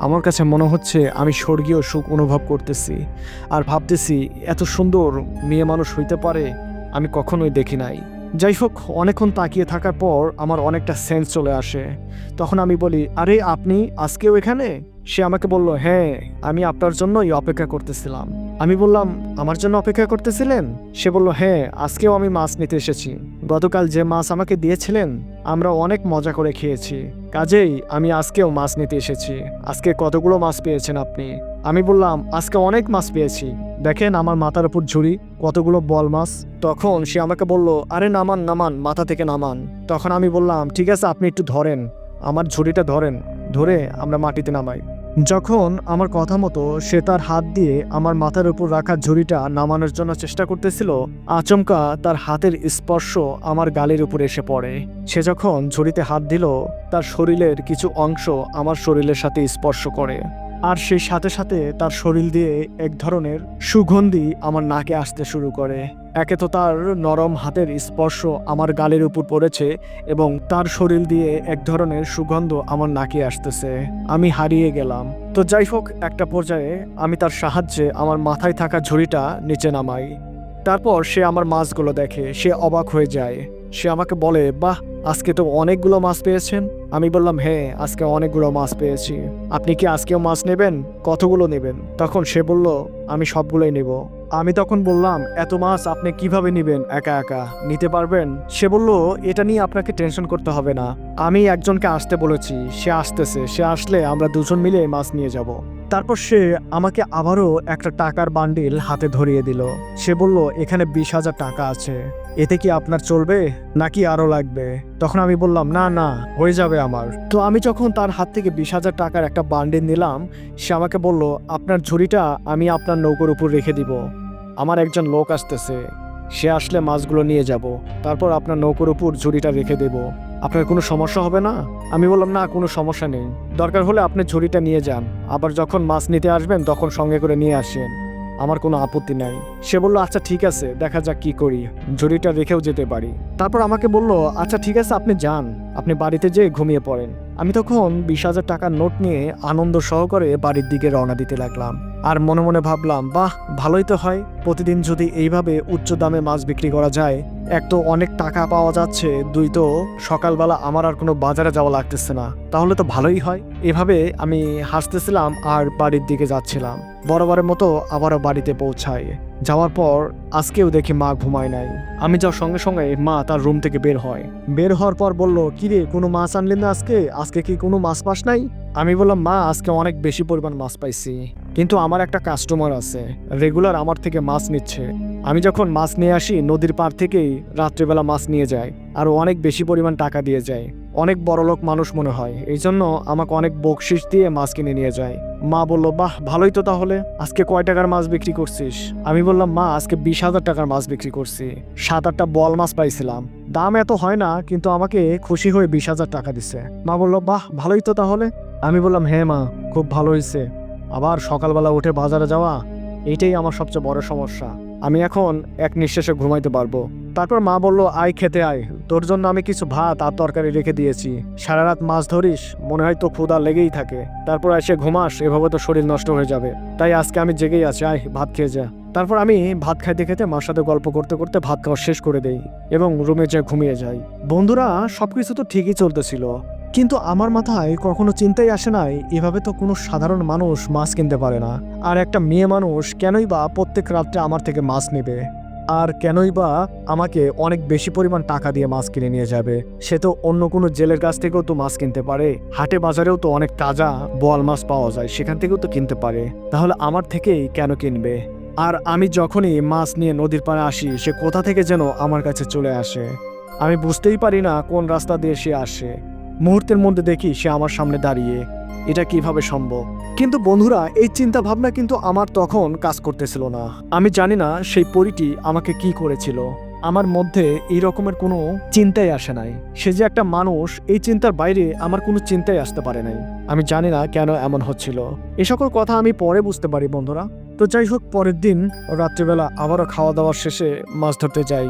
আমার কাছে মনে হচ্ছে আমি স্বর্গীয় সুখ অনুভব করতেছি আর ভাবতেছি, এত সুন্দর মেয়ে মানুষ হইতে পারে, আমি কখনোই দেখি নাই। যাই হোক, অনেকক্ষণ তাকিয়ে থাকার পর আমার অনেকটা সেন্স চলে আসে। তখন আমি বলি, আরে আপনি আজকেও এখানে? সে আমাকে বলল, হ্যাঁ, আমি আপনার জন্যই অপেক্ষা করতেছিলাম। আমি বললাম, আমার জন্য অপেক্ষা করতেছিলেন? সে বলল, হ্যাঁ, আজকেও আমি মাছ নিতে এসেছি। গতকাল যে মাছ আমাকে দিয়েছিলেন, আমরা অনেক মজা করে খেয়েছি, কাজেই আমি আজকেও মাছ নিতে এসেছি। আজকে কতগুলো মাছ পেয়েছেন আপনি? আমি বললাম, আজকে অনেক মাছ পেয়েছি, দেখেন আমার মাথার উপর ঝুড়ি, কতগুলো বোয়াল মাছ। তখন সে আমাকে বলল, আরে নামান নামান, মাথা থেকে নামান। তখন আমি বললাম, ঠিক আছে, আপনি একটু ধরেন, আমার ঝুড়িটা ধরেন, ধরে আমরা মাটিতে নামাই। যখন আমার কথা মতো সে তার হাত দিয়ে আমার মাথার উপর রাখা ঝুড়িটা নামানোর জন্য চেষ্টা করতেছিল, আচমকা তার হাতের স্পর্শ আমার গালের উপর এসে পড়ে। সে যখন ঝুড়িতে হাত দিল, তার শরীরের কিছু অংশ আমার শরীরের সাথে স্পর্শ করে, আর সেই সাথে সাথে তার শরীর দিয়ে এক ধরনের সুগন্ধি আমার নাকে আসতে শুরু করে। একে তো তার নরম হাতের স্পর্শ আমার গালের উপর পড়েছে এবং তার শরীর দিয়ে এক ধরনের সুগন্ধ আমার নাকে আসতেছে। আমি হারিয়ে গেলাম। তো যাই হোক, একটা পর্যায়ে আমি তার সাহায্যে আমার মাথায় থাকা ঝুড়িটা নিচে নামাই। তারপর সে আমার মাছগুলো দেখে, সে অবাক হয়ে যায়। সে আমাকে বলে, বাহ, আজকে তো অনেকগুলো মাছ পেয়েছেন। আমি বললাম, হ্যাঁ, আজকে অনেকগুলো মাছ পেয়েছি। আপনি কি আজকেও মাছ নেবেন? কতগুলো নেবেন? তখন সে বলল, আমি সবগুলোই নেব। আমি তখন বললাম, এত মাছ আপনি কিভাবে নেবেন? একা একা নিতে পারবেন? সে বলল, এটা নিয়ে আপনাকে টেনশন করতে হবে না। আমি একজনকে আসতে বলেছি, সে আসতেছে। সে আসলে আমরা দুজন মিলে মাছ নিয়ে যাব। তারপর সে আমাকে আবারও একটা টাকার বান্ডিল হাতে ধরিয়ে দিল। সে বলল, এখানে 20,000 টাকা আছে। এতে কি আপনার চলবে নাকি আরো লাগবে? তখন আমি বললাম, না না, হয়ে যাবে আমার। তো আমি যখন তার হাত থেকে 20,000 টাকার একটা বান্ডিল নিলাম, সে আমাকে বলল, আপনার ঝুড়িটা আমি আপনার নৌকোর উপর রেখে দিব। আমার একজন লোক আসতেছে, সে আসলে মাছগুলো নিয়ে যাব। তারপর আপনার নৌকোর উপর ঝুড়িটা রেখে দেব। আপনার কোনো সমস্যা হবে না? আমি বললাম, না, কোনো সমস্যা নেই। দরকার হলে আপনি ঝুড়িটা নিয়ে যান। আবার যখন মাছ নিতে আসবেন তখন সঙ্গে করে নিয়ে আসেন। আমার কোনো আপত্তি নাই। সে বলল, আচ্ছা ঠিক আছে, দেখা যাক কি করি, ঝুড়িটা রেখেও যেতে পারি। তারপর আমাকে বলল, আচ্ছা ঠিক আছে, আপনি যান, আপনি বাড়িতে যেয়ে ঘুমিয়ে পড়েন। আমি তখন 20,000 টাকার নোট নিয়ে আনন্দ সহকারে বাড়ির দিকে রওনা দিতে লাগলাম। আর মনে মনে ভাবলাম, বাহ, ভালোই তো হয়। প্রতিদিন যদি এইভাবে উচ্চ দামে মাছ বিক্রি করা যায়, এক তো অনেক টাকা পাওয়া যাচ্ছে, দুই তো সকালবেলা আমার আর কোনো বাজারে যাওয়া লাগতেছে না, তাহলে তো ভালোই হয়। এভাবে আমি হাসতেছিলাম আর বাড়ির দিকে যাচ্ছিলাম। বরাবরের মতো আবারও বাড়িতে পৌঁছাই। যাওয়ার পর আজকেও দেখি মা ঘুমায় নাই। আমি যাওয়ার সঙ্গে সঙ্গে মা তার রুম থেকে বের হয়। বের হওয়ার পর বলল, কিরে, কোনো মাছ আনলি না আজকে? আজকে কি কোনো মাছ পাস নাই? আমি বললাম, মা, আজকে অনেক বেশি পরিমাণ মাছ পাইছি, কিন্তু আমার একটা কাস্টমার আছে, রেগুলার আমার থেকে মাছ নিচ্ছে। আমি যখন মাছ নিয়ে আসি নদীর পাড় থেকেই রাত্রিবেলা মাছ নিয়ে যায়, আর অনেক বেশি পরিমাণ টাকা দিয়ে যায়। অনেক বড়লোক মানুষ মনে হয়, এই জন্য আমাকে অনেক বকশিস দিয়ে মাছ কিনে নিয়ে যায়। মা বলল, বাহ, ভালোই তো তাহলে। আজকে কয় টাকার মাছ বিক্রি করছিস? আমি বললাম, মা, আজকে 20,000 টাকার মাছ বিক্রি করছি। 7-8টা বল মাছ পাইছিলাম। দাম এত হয় না, কিন্তু আমাকে খুশি হয়ে 20,000 টাকা দিছে। মা বলল, বাহ, ভালোই তো তাহলে। আমি বললাম, হ্যাঁ মা, খুব ভালো হয়েছে। আবার সকালবেলা উঠে বাজারে যাওয়া, এইটাই আমার সবচেয়ে বড় সমস্যা। আমি এখন এক নিঃশ্বাসে ঘুমাইতে পারবো। তারপর মা বলল, আয় খেতে আয়, তোর জন্য আমি কিছু ভাত আর তরকারি রেখে দিয়েছি। সারা রাত মাছ ধরিস, মনে হয় তো ক্ষুধা লেগেই থাকে, তারপর এসে ঘুমাস, এভাবে তো শরীর নষ্ট হয়ে যাবে। তাই আজকে আমি জেগেই আছি, আয় ভাত খেয়ে যা। তারপর আমি ভাত খাইতে খেতে মার সাথে গল্প করতে করতে ভাত খাওয়া শেষ করে দেই এবং রুমে যেয়ে ঘুমিয়ে যাই। বন্ধুরা, সবকিছু তো ঠিকই চলতেছিল, কিন্তু আমার মাথায় কখনো চিন্তাই আসে নাই, এভাবে তো কোনো সাধারণ মানুষ মাছ কিনতে পারে না। আর একটা মেয়ে মানুষ কেনই বা প্রত্যেক রাত্রে আমার থেকে মাছ নেবে, আর কেনই বা আমাকে অনেক বেশি পরিমাণ টাকা দিয়ে মাছ কিনে নিয়ে যাবে? সে তো অন্য কোনো জেলের কাছ থেকেও তো মাছ কিনতে পারে, হাটে বাজারেও তো অনেক তাজা বোয়াল মাছ পাওয়া যায়, সেখান থেকেও তো কিনতে পারে। তাহলে আমার থেকেই কেন কিনবে? আর আমি যখনই মাছ নিয়ে নদীর পাড়ে আসি, সে কোথা থেকে যেন আমার কাছে চলে আসে। আমি বুঝতেই পারি না কোন রাস্তা দিয়ে সে আসে। মুহূর্তের মধ্যে দেখি সে আমার সামনে দাঁড়িয়ে। এটা কিভাবে সম্ভব? কিন্তু বন্ধুরা, এই চিন্তা ভাবনা কিন্তু আমার তখন কাজ করতেছিল না। আমি জানি না সেই পরীটি আমাকে কি করেছিল। আমার মধ্যে এই রকমের কোনো চিন্তাই আসে নাই। সে যে একটা মানুষ, এই চিন্তার বাইরে আমার কোনো চিন্তাই আসতে পারে নাই। আমি জানি না কেন এমন হচ্ছিল। এ সকল কথা আমি পরে বুঝতে পারি বন্ধুরা। তো যাই হোক, পরের দিন রাত্রিবেলা আবারও খাওয়া দাওয়ার শেষে মাছ ধরতে যাই।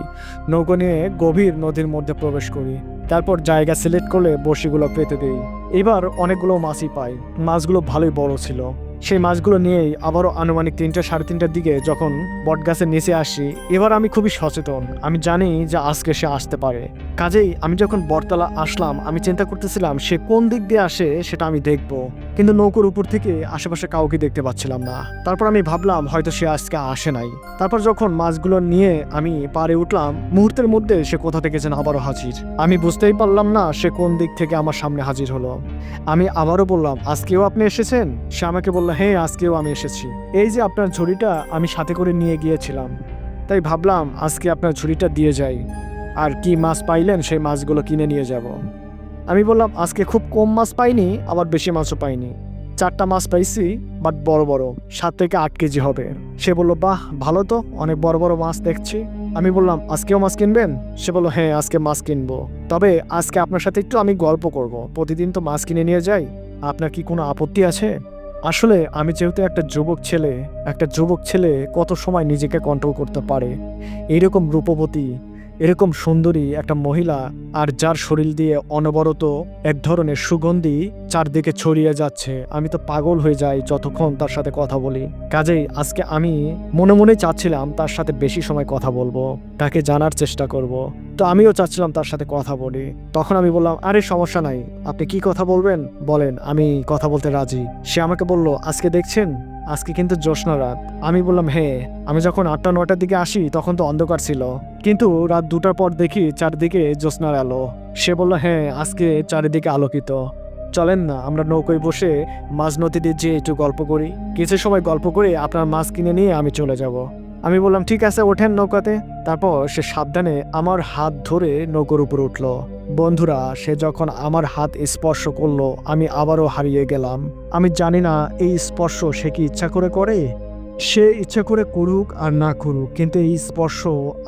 নৌকো নিয়ে গভীর নদীর মধ্যে প্রবেশ করি। তারপর জায়গা সিলেক্ট করলে বড়শিগুলো পেতে দিই। এবার অনেকগুলো মাছই পাই। মাছগুলো ভালোই বড় ছিল। সেই মাছগুলো নিয়েই আবারও আনুমানিক 3টা 3:30টার দিকে যখন বটগাছের নিচে আসি, এবার আমি খুবই সচেতন। আমি জানি যে আজকে সে আসতে পারে। কাজেই আমি যখন বটতলা আসলাম, আমি চিন্তা করতেছিলাম সে কোন দিক দিয়ে আসে সেটা আমি দেখব, কিন্তু নৌকোর উপর থেকে আশেপাশে কাউকে দেখতে পাচ্ছিলাম না। তারপর আমি ভাবলাম হয়তো সে আজকে আসে নাই। তারপর যখন মাছগুলো নিয়ে আমি পাড়ে উঠলাম, মুহূর্তের মধ্যে সে কোথা থেকে যেন আবারও হাজির। আমি বুঝতেই পারলাম না সে কোন দিক থেকে আমার সামনে হাজির হলো। আমি আবারও বললাম, আজকেও আপনি এসেছেন? সে আমাকে বলল, হ্যাঁ, আজকেও আমি এসেছি। এই যে আপনার ঝুড়িটা আমি সাথে করে নিয়ে গিয়েছিলাম, তাই ভাবলাম আজকে আপনার ঝুড়িটা দিয়ে যাই, আর কি মাছ পাইলেন সেই মাছগুলো কিনে নিয়ে যাব। আমি বললাম, আজকে খুব কম মাছ পাইনি, আবার বেশি মাছও পাইনি। 4টা মাছ পাইছি, বাট বড় বড়, 7 থেকে 8 কেজি হবে। সে বলল, বাহ ভালো তো, অনেক বড় বড় মাছ দেখছি। আমি বললাম, আজকেও মাছ কিনবেন? সে বলল, হ্যাঁ আজকে মাছ কিনবো, তবে আজকে আপনার সাথে একটু আমি গল্প করব, প্রতিদিন তো মাছ কিনে নিয়ে যাই, আপনার কি কোনো আপত্তি আছে? আসলে আমি যেহেতু একটা যুবক ছেলে কত সময় নিজেকে কন্ট্রোল করতে পারে। এইরকম রূপবতী, এরকম সুন্দরী একটা মহিলা, আর যার শরীর দিয়ে অনবরত এক ধরনের সুগন্ধি চারদিকে ছড়িয়ে যাচ্ছে, আমি তো পাগল হয়ে যাই যতক্ষণ তার সাথে কথা বলি। কাজেই আজকে আমি মনে মনে চাচ্ছিলাম তার সাথে বেশি সময় কথা বলবো, তাকে জানার চেষ্টা করব। তো আমিও চাচ্ছিলাম তার সাথে কথা বলি। তখন আমি বললাম, আরে সমস্যা নাই, আপনি কি কথা বলবেন বলেন, আমি কথা বলতে রাজি। সে আমাকে বলল, আজকে দেখছেন, আজকে কিন্তু জ্যোৎস্না রাত। আমি বললাম, হ্যাঁ, আমি যখন 8টা-9টার দিকে আসি তখন তো অন্ধকার ছিল, কিন্তু রাত 2টার পর দেখি চারদিকে জ্যোৎস্নার আলো। সে বলল, হ্যাঁ আজকে চারিদিকে আলোকিত, চলেন না আমরা নৌকোয় বসে মাঝ নদীতে যেয়ে একটু গল্প করি, কিছু সময় গল্প করে আপনার মাছ কিনে নিয়ে আমি চলে যাব। আমি বললাম, ঠিক আছে, ওঠেন নৌকাতে। তারপর সে সাবধানে আমার হাত ধরে নৌকোর উপর উঠল। বন্ধুরা, সে যখন আমার হাত স্পর্শ করলো আমি আবারও হারিয়ে গেলাম। আমি জানি না এই স্পর্শ সে কি ইচ্ছা করে করে, সে ইচ্ছা করে করুক আর না করুক, কিন্তু এই স্পর্শ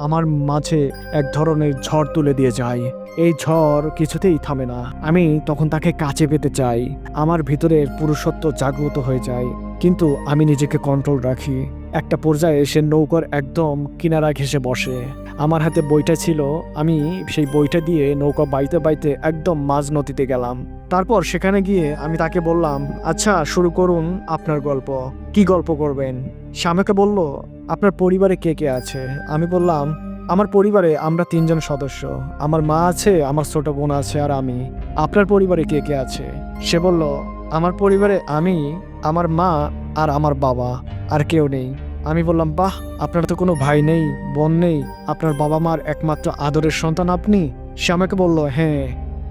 আমার মাঝে এক ধরনের ঝড় তুলে দিয়ে যায়। এই ঝড় কিছুতেই থামে না। আমি তখন তাকে কাছে পেতে চাই, আমার ভিতরের পুরুষত্ব জাগ্রত হয়ে যায়, কিন্তু আমি নিজেকে কন্ট্রোল রাখি। একটা পর্যায়ে সে নৌকার একদম কিনারা ঘেঁষে বসে। আমার হাতে বইটা ছিল, আমি সেই বইটা দিয়ে নৌকা বাইতে বাইতে একদম মাঝ নদীতে গেলাম। তারপর সেখানে গিয়ে আমি তাকে বললাম, আচ্ছা শুরু করুন আপনার গল্প, কি গল্প করবেন? সে আমাকে বলল, আপনার পরিবারে কে কে আছে? আমি বললাম, আমার পরিবারে আমরা 3জন সদস্য, আমার মা আছে, আমার ছোট বোন আছে, আর আমি। আপনার পরিবারে কে কে আছে? সে বলল, আমার পরিবারে আমি, আমার মা আর আমার বাবা, আর কেউ নেই। আমি বললাম, বাহ, আপনার তো কোনো ভাই নেই, বোন নেই, আপনার বাবা মার একমাত্র আদরের সন্তান আপনি? সে আমাকে বলল, হ্যাঁ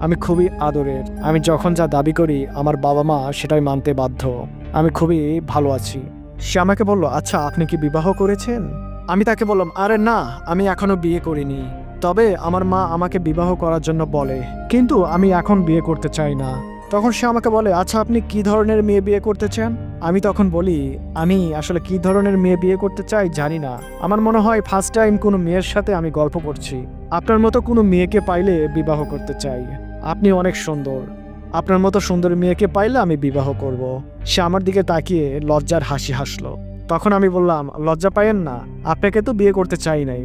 আমি খুবই আদরের, আমি যখন যা দাবি করি আমার বাবা মা সেটাই মানতে বাধ্য, আমি খুবই ভালো আছি। সে আমাকে বলল, আচ্ছা আপনি কি বিবাহ করেছেন? আমি তাকে বললাম, আরে না, আমি এখনো বিয়ে করিনি, তবে আমার মা আমাকে বিবাহ করার জন্য বলে, কিন্তু আমি এখন বিয়ে করতে চাই না। তখন সে আমাকে বলে, আচ্ছা আপনি কি ধরনের মেয়ে বিয়ে করতে চান? আমি তখন বলি, আমি আসলে কি ধরনের মেয়ে বিয়ে করতে চাই জানি না, আমার মনে হয় ফার্স্ট টাইম কোনো মেয়ের সাথে আমি গল্প করছি, আপনার মতো কোনো মেয়েকে পাইলে বিবাহ করতে চাই, আপনি অনেক সুন্দর, আপনার মতো সুন্দর মেয়েকে পাইলে আমি বিবাহ করব। সে আমার দিকে তাকিয়ে লজ্জার হাসি হাসলো। তখন আমি বললাম, লজ্জা পাইয়েন না, আপনাকে তো বিয়ে করতে চাই নাই,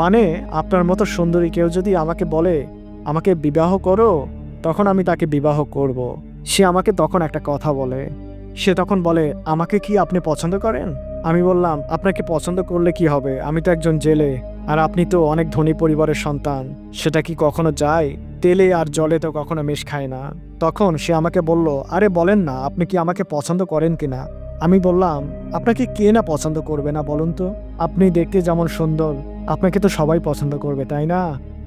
মানে আপনার মতো সুন্দরী কেউ যদি আমাকে বলে আমাকে বিবাহ করো, তখন আমি তাকে বিবাহ করব। সে আমাকে তখন একটা কথা বলে, সে তখন বলে, আমাকে কি আপনি পছন্দ করেন? আমি বললাম, আপনাকে পছন্দ করলে কি হবে, আমি তো একজন জেলে, আর আপনি তো অনেক ধনী পরিবারের সন্তান, সেটা কি কখনো যায়? তেলে আর জলে তো কখনো মেশ খায় না। তখন সে আমাকে বলল, আরে বলেন না, আপনি কি আমাকে পছন্দ করেন কিনা? আমি বললাম, আপনাকে কে না পছন্দ করবে না বলুন তো, আপনি দেখতে যেমন সুন্দর, আপনাকে তো সবাই পছন্দ করবে, তাই না?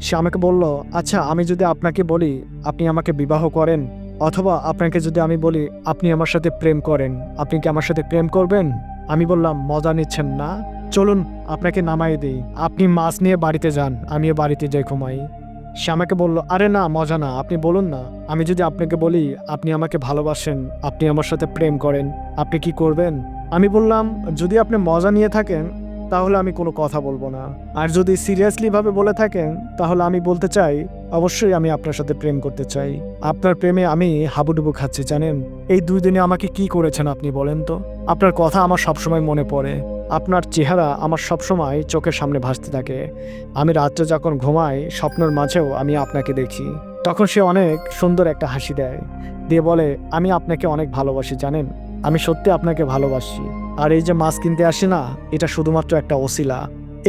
সে আমাকে বলল, আচ্ছা আমি যদি আপনাকে বলি আপনি আমাকে বিবাহ করেন, অথবা আপনাকে যদি আমি বলি আপনি আমার সাথে প্রেম করেন, আপনি কি আমার সাথে প্রেম করবেন? আমি বললাম, মজা নিচ্ছেন না, চলুন আপনাকে নামাই দিই, আপনি মাছ নিয়ে বাড়িতে যান, আমিও বাড়িতে যাই ঘুমাই। সে আমাকে বলল, আরে না, মজা না, আপনি বলুন না, আমি যদি আপনাকে বলি আপনি আমাকে ভালোবাসেন, আপনি আমার সাথে প্রেম করেন, আপনি কি করবেন? আমি বললাম, যদি আপনি মজা নিয়ে থাকেন তাহলে আমি কোনো কথা বলবো না, আর যদি সিরিয়াসলি ভাবে বলে থাকেন তাহলে আমি বলতে চাই, অবশ্যই আমি আপনার সাথে প্রেম করতে চাই, আপনার প্রেমে আমি হাবুডুবু খাচ্ছি জানেন। এই 2 দিনে আমাকে কি করেছেন আপনি বলেন তো? আপনার কথা আমার সবসময় মনে পড়ে, আপনার চেহারা আমার সবসময় চোখের সামনে ভাসতে থাকে, আমি রাত্রে যখন ঘুমাই স্বপ্নের মাঝেও আমি আপনাকে দেখি। তখন সে অনেক সুন্দর একটা হাসি দেয়, দিয়ে বলে, আমি আপনাকে অনেক ভালোবাসি জানেন, আমি সত্যি আপনাকে ভালোবাসি, আর এই যে মাছ কিনতে আসি না, এটা শুধুমাত্র একটা ওসিলা,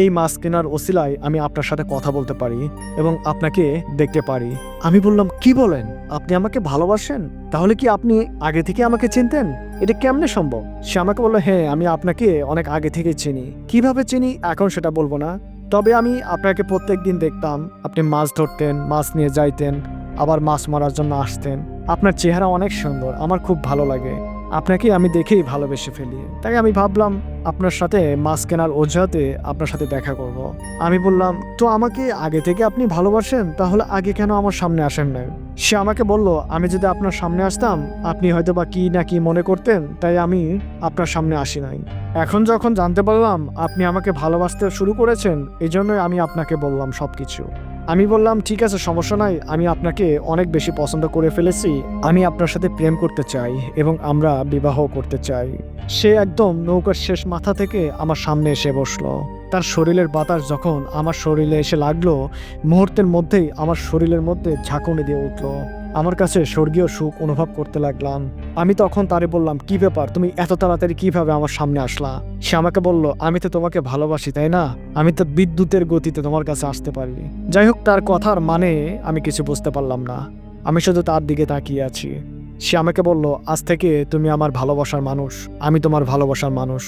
এই মাছ কেনার ওসিলায় আমি আপনার সাথে কথা বলতে পারি এবং আপনাকে দেখতে পারি। আমি বললাম, কি বলেন, আপনি আমাকে ভালোবাসেন? তাহলে কি আপনি আগে থেকে আমাকে চিনতেন? এটা কেমনে সম্ভব? সে আমাকে বলল, হ্যাঁ আমি আপনাকে অনেক আগে থেকে চিনি, কিভাবে চিনি এখন সেটা বলবো না, তবে আমি আপনাকে প্রত্যেকদিন দেখতাম, আপনি মাছ ধরতেন, মাছ নিয়ে যাইতেন, আবার মাছ মারার জন্য আসতেন, আপনার চেহারা অনেক সুন্দর, আমার খুব ভালো লাগে, আপনাকে আমি দেখেই ভালোবেসে ফেলি, তাই আমি ভাবলাম আপনার সাথে মাছ কেনার অজুহাতে আপনার সাথে দেখা করব। আমি বললাম, তো আমাকে আগে থেকে আপনি ভালোবাসেন, তাহলে আগে কেন আমার সামনে আসেন নাই? সে আমাকে বলল, আমি যদি আপনার সামনে আসতাম আপনি হয়তো বা কি না কি মনে করতেন, তাই আমি আপনার সামনে আসি নাই। এখন যখন জানতে পারলাম আপনি আমাকে ভালোবাসতে শুরু করেছেন, এই জন্যই আমি আপনাকে বললাম সবকিছু। আমি বললাম, ঠিক আছে, সমস্যা নাই, আমি আপনাকে অনেক বেশি পছন্দ করে ফেলেছি, আমি আপনার সাথে প্রেম করতে চাই এবং আমরা বিবাহ করতে চাই। সে একদম নৌকার শেষ মাথা থেকে আমার সামনে এসে বসলো। তার শরীরের বাতাস যখন আমার শরীরে এসে লাগলো, মুহূর্তের মধ্যেই আমার শরীরের মধ্যে ঝাঁকুনি দিয়ে উঠলো। আমার কাছে স্বর্গীয় সুখ অনুভব করতে লাগলাম। আমি তখন তারে বললাম, কি ব্যাপার, তুমি এত তাড়াতাড়ি কিভাবে আমার সামনে আসলা? সে আমাকে বলল, আমি তো তোমাকে ভালোবাসি, তাই না? আমি তো বিদ্যুতের গতিতে তোমার কাছে আসতে পারি। যাই হোক, তার কথার মানে আমি কিছু বুঝতে পারলাম না। আমি শুধু তার দিকে তাকিয়ে আছি। সে আমাকে বলল, আজ থেকে তুমি আমার ভালোবাসার মানুষ, আমি তোমার ভালোবাসার মানুষ।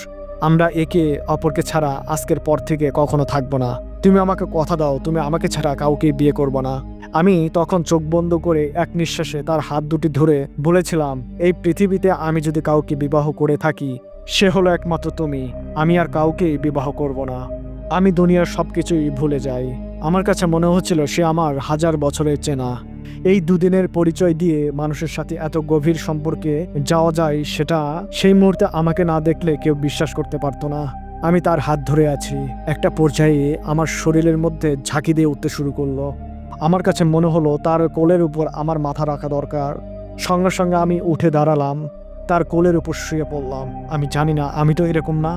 আমরা একে অপরকে ছাড়া আজকের পর থেকে কখনো থাকবো না। তুমি আমাকে কথা দাও, তুমি আমাকে ছাড়া কাউকে বিয়ে করবো না। আমি তখন চোখ বন্ধ করে এক নিঃশ্বাসে তার হাত দুটি ধরে বলেছিলাম, এই পৃথিবীতে আমি যদি কাউকে বিবাহ করে থাকি, সে হলো একমাত্র তুমি। আমি আর কাউকে বিবাহ করব না। আমি দুনিয়ার সবকিছুই ভুলে যাই। আমার কাছে মনে হচ্ছিল সে আমার হাজার বছরের চেনা। এই দুদিনের পরিচয় দিয়ে মানুষের সাথে এত গভীর সম্পর্কে যাওয়া যায়, সেটা সেই মুহূর্তে আমাকে না দেখলে কেউ বিশ্বাস করতে পারতো না। আমি তার হাত ধরে আছি। একটা পর্যায়ে আমার শরীরের মধ্যে ঝাঁকি দিয়ে উঠতে শুরু করলো। আমার কাছে মনে হলো তার কোলের উপর আমার মাথা রাখা দরকার। সঙ্গে সঙ্গে আমি উঠে দাঁড়ালাম, তার কোলের উপর শুয়ে পড়লাম। আমি জানি না, আমি তো এরকম না,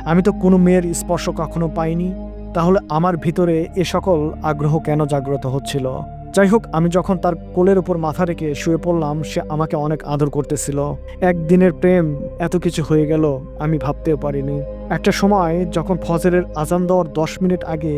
আমি তো কোনো মেয়ের স্পর্শ কখনো পাইনি। তাহলে আমার ভিতরে এ সকল আগ্রহ কেন জাগ্রত হচ্ছিল? যাই হোক, আমি যখন তার কোলের উপর মাথা রেখে শুয়ে পড়লাম, সে আমাকে অনেক আদর করতেছিল। একদিনের প্রেম এত কিছু হয়ে গেল আমি ভাবতেও পারিনি। একটা সময় যখন ফজরের আজান দেওয়ার 10 মিনিট আগে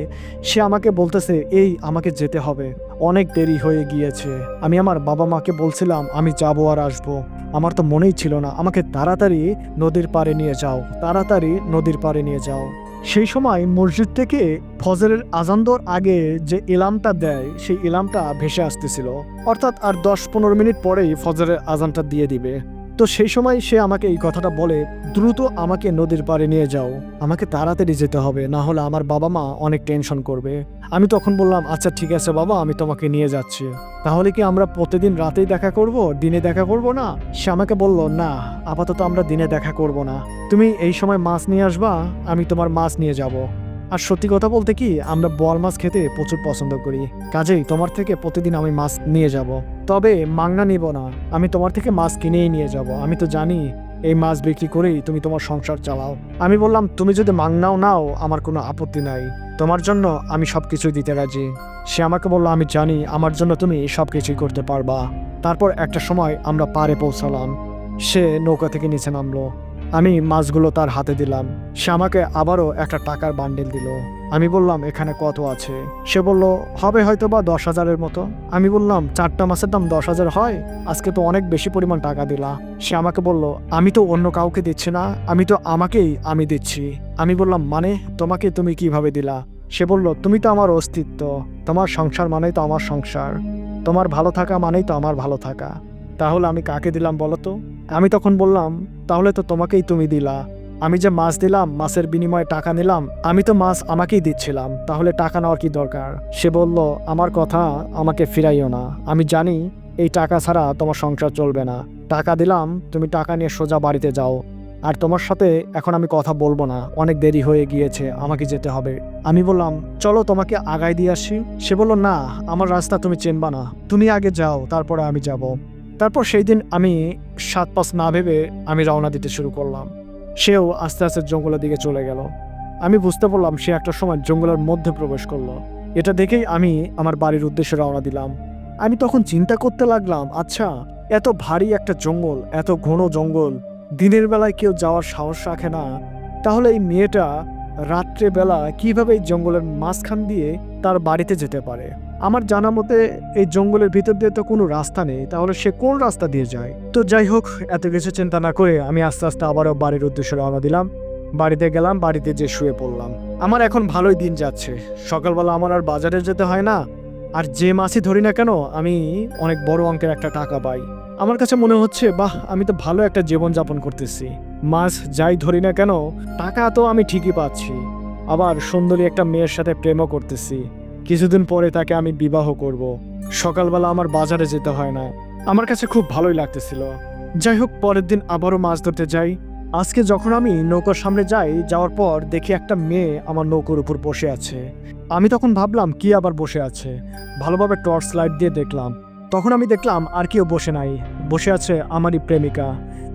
সে আমাকে বলতেছে, এই আমাকে যেতে হবে, অনেক দেরি হয়ে গিয়েছে। আমি আমার বাবা মাকে বলছিলাম আমি যাবো আর আসবো। আমার তো মনেই ছিল না। আমাকে তাড়াতাড়ি নদীর পাড়ে নিয়ে যাও, তাড়াতাড়ি নদীর পাড়ে নিয়ে যাও। সেই সময় মসজিদ থেকে ফজরের আজান দেওয়ার আগে যে এলার্মটা দেয়, সেই এলার্মটা ভেসে আসতেছিল। অর্থাৎ আর 10-15 মিনিট পরেই ফজরের আজানটা দিয়ে দিবে। তো সেই সময় সে আমাকে এই কথাটা বলে, দ্রুত আমাকে নদীর পাড়ে নিয়ে যাও, আমাকে তাড়াতাড়ি যেতে হবে, না হলে আমার বাবা মা অনেক টেনশন করবে। আমি তখন বললাম, আচ্ছা ঠিক আছে বাবা, আমি তোমাকে নিয়ে যাচ্ছি। তাহলে কি আমরা প্রতিদিন রাতেই দেখা করব, দিনে দেখা করব না? সে আমাকে বলল, না, আপাতত আমরা দিনে দেখা করব না। তুমি এই সময় মাছ নিয়ে আসবা, আমি তোমার মাছ নিয়ে যাব। আর সত্যি কথা বলতে কি, আমরা বোয়াল মাছ খেতে প্রচুর পছন্দ করি। কাজেই তোমার থেকে প্রতিদিন আমি মাছ নিয়ে যাব। তবে মাংনা নিব না, আমি তোমার থেকে মাছ কিনেই নিয়ে যাব। আমি তো জানি এই মাছ বিক্রি করেই তুমি তোমার সংসার চালাও। আমি বললাম, তুমি যদি মাংনাও নাও আমার কোনো আপত্তি নাই, তোমার জন্য আমি সবকিছুই দিতে রাজি। সে আমাকে বলল, আমি জানি আমার জন্য তুমি সবকিছুই করতে পারবা। তারপর একটা সময় আমরা পাড়ে পৌঁছালাম। সে নৌকা থেকে নিচে নামলো। আমি মাছগুলো তার হাতে দিলাম। সে আমাকে আবারও একটা টাকার বান্ডেল দিল। আমি বললাম, এখানে কত আছে? সে বলল, হবে হয়তো বা 10,000-এর মতো। আমি বললাম, 4টা মাছের দাম 10,000 হয়? আজকে তো অনেক বেশি পরিমাণ টাকা দিলা। সে আমাকে বলল, আমি তো অন্য কাউকে দিচ্ছি না, আমি তো আমাকেই আমি দিচ্ছি। আমি বললাম, মানে তোমাকে তুমি কিভাবে দিলা? সে বলল, তুমি তো আমার অস্তিত্ব, তোমার সংসার মানেই তো আমার সংসার, তোমার ভালো থাকা মানেই তো আমার ভালো থাকা। তাহলে আমি কাকে দিলাম বলো তো? আমি তখন বললাম, তাহলে তো তোমাকেই তুমি দিলা। আমি যে মাছ দিলাম, মাছের বিনিময়ে টাকা নিলাম, আমি তো মাছ আমাকেই দিচ্ছিলাম, তাহলে টাকা নেওয়ার কি দরকার? সে বলল, আমার কথা আমাকে ফিরাইও না, আমি জানি এই টাকা ছাড়া তোমার সংসার চলবে না। টাকা দিলাম, তুমি টাকা নিয়ে সোজা বাড়িতে যাও। আর তোমার সাথে এখন আমি কথা বলবো না, অনেক দেরি হয়ে গিয়েছে, আমাকে যেতে হবে। আমি বললাম, চলো তোমাকে আগায় দিয়ে আসি। সে বলল, না, আমার রাস্তা তুমি চেনবা না, তুমি আগে যাও, তারপরে আমি যাব। তারপর সেই দিন আমি 7-5 না ভেবে আমি রওনা দিতে শুরু করলাম। সেও আস্তে আস্তে জঙ্গলের দিকে চলে গেল। আমি বুঝতে পারলাম সে একটা সময় জঙ্গলের মধ্যে প্রবেশ করলো। এটা দেখেই আমি আমার বাড়ির উদ্দেশ্যে রওনা দিলাম। আমি তখন চিন্তা করতে লাগলাম, আচ্ছা, এত ভারী একটা জঙ্গল, এত ঘন জঙ্গল, দিনের বেলায় কেউ যাওয়ার সাহস রাখে না, তাহলে এই মেয়েটা রাত্রে বেলা কিভাবে এই জঙ্গলের মাঝখান দিয়ে তার বাড়িতে যেতে পারে? আমার জানা মতে এই জঙ্গলের ভিতর দিয়ে তো কোনো রাস্তা নেই, তাহলে সে কোন রাস্তা দিয়ে যায়? তো যাই হোক, এত কিছু চিন্তা না করে আমি আস্তে আস্তে আবারও বাড়ির উদ্দেশ্যে রওনা দিলাম। বাড়িতে গেলাম, বাড়িতে যে শুয়ে পড়লাম। আমার এখন ভালোই দিন যাচ্ছে। সকালবেলা আমার আর বাজারে যেতে হয় না, আর যে মাছই ধরি না কেন আমি অনেক বড় অঙ্কের একটা টাকা পাই। আমার কাছে মনে হচ্ছে, বাহ, আমি তো ভালো একটা জীবনযাপন করতেছি। মাছ যাই ধরি না কেন, টাকা তো আমি ঠিকই পাচ্ছি, আবার সুন্দরী একটা মেয়ের সাথে প্রেমও করতেছি। কিছুদিন পরে তাকে আমি বিবাহ করব। সকালবেলা আমার বাজারে যেতে হয় না। আমার কাছে খুব ভালোই লাগতেছিল। যাই হোক, পরের দিন আবারও মাছ ধরতে যাই। আজকে যখন আমি নৌকার সামনে যাই, যাওয়ার পর দেখি একটা মেয়ে আমার নৌকার উপর বসে আছে। আমি তখন ভাবলাম কি আবার বসে আছে, ভালোভাবে টর্চ লাইট দিয়ে দেখলাম। তখন আমি দেখলাম আর কেউ বসে নাই, বসে আছে আমারই প্রেমিকা।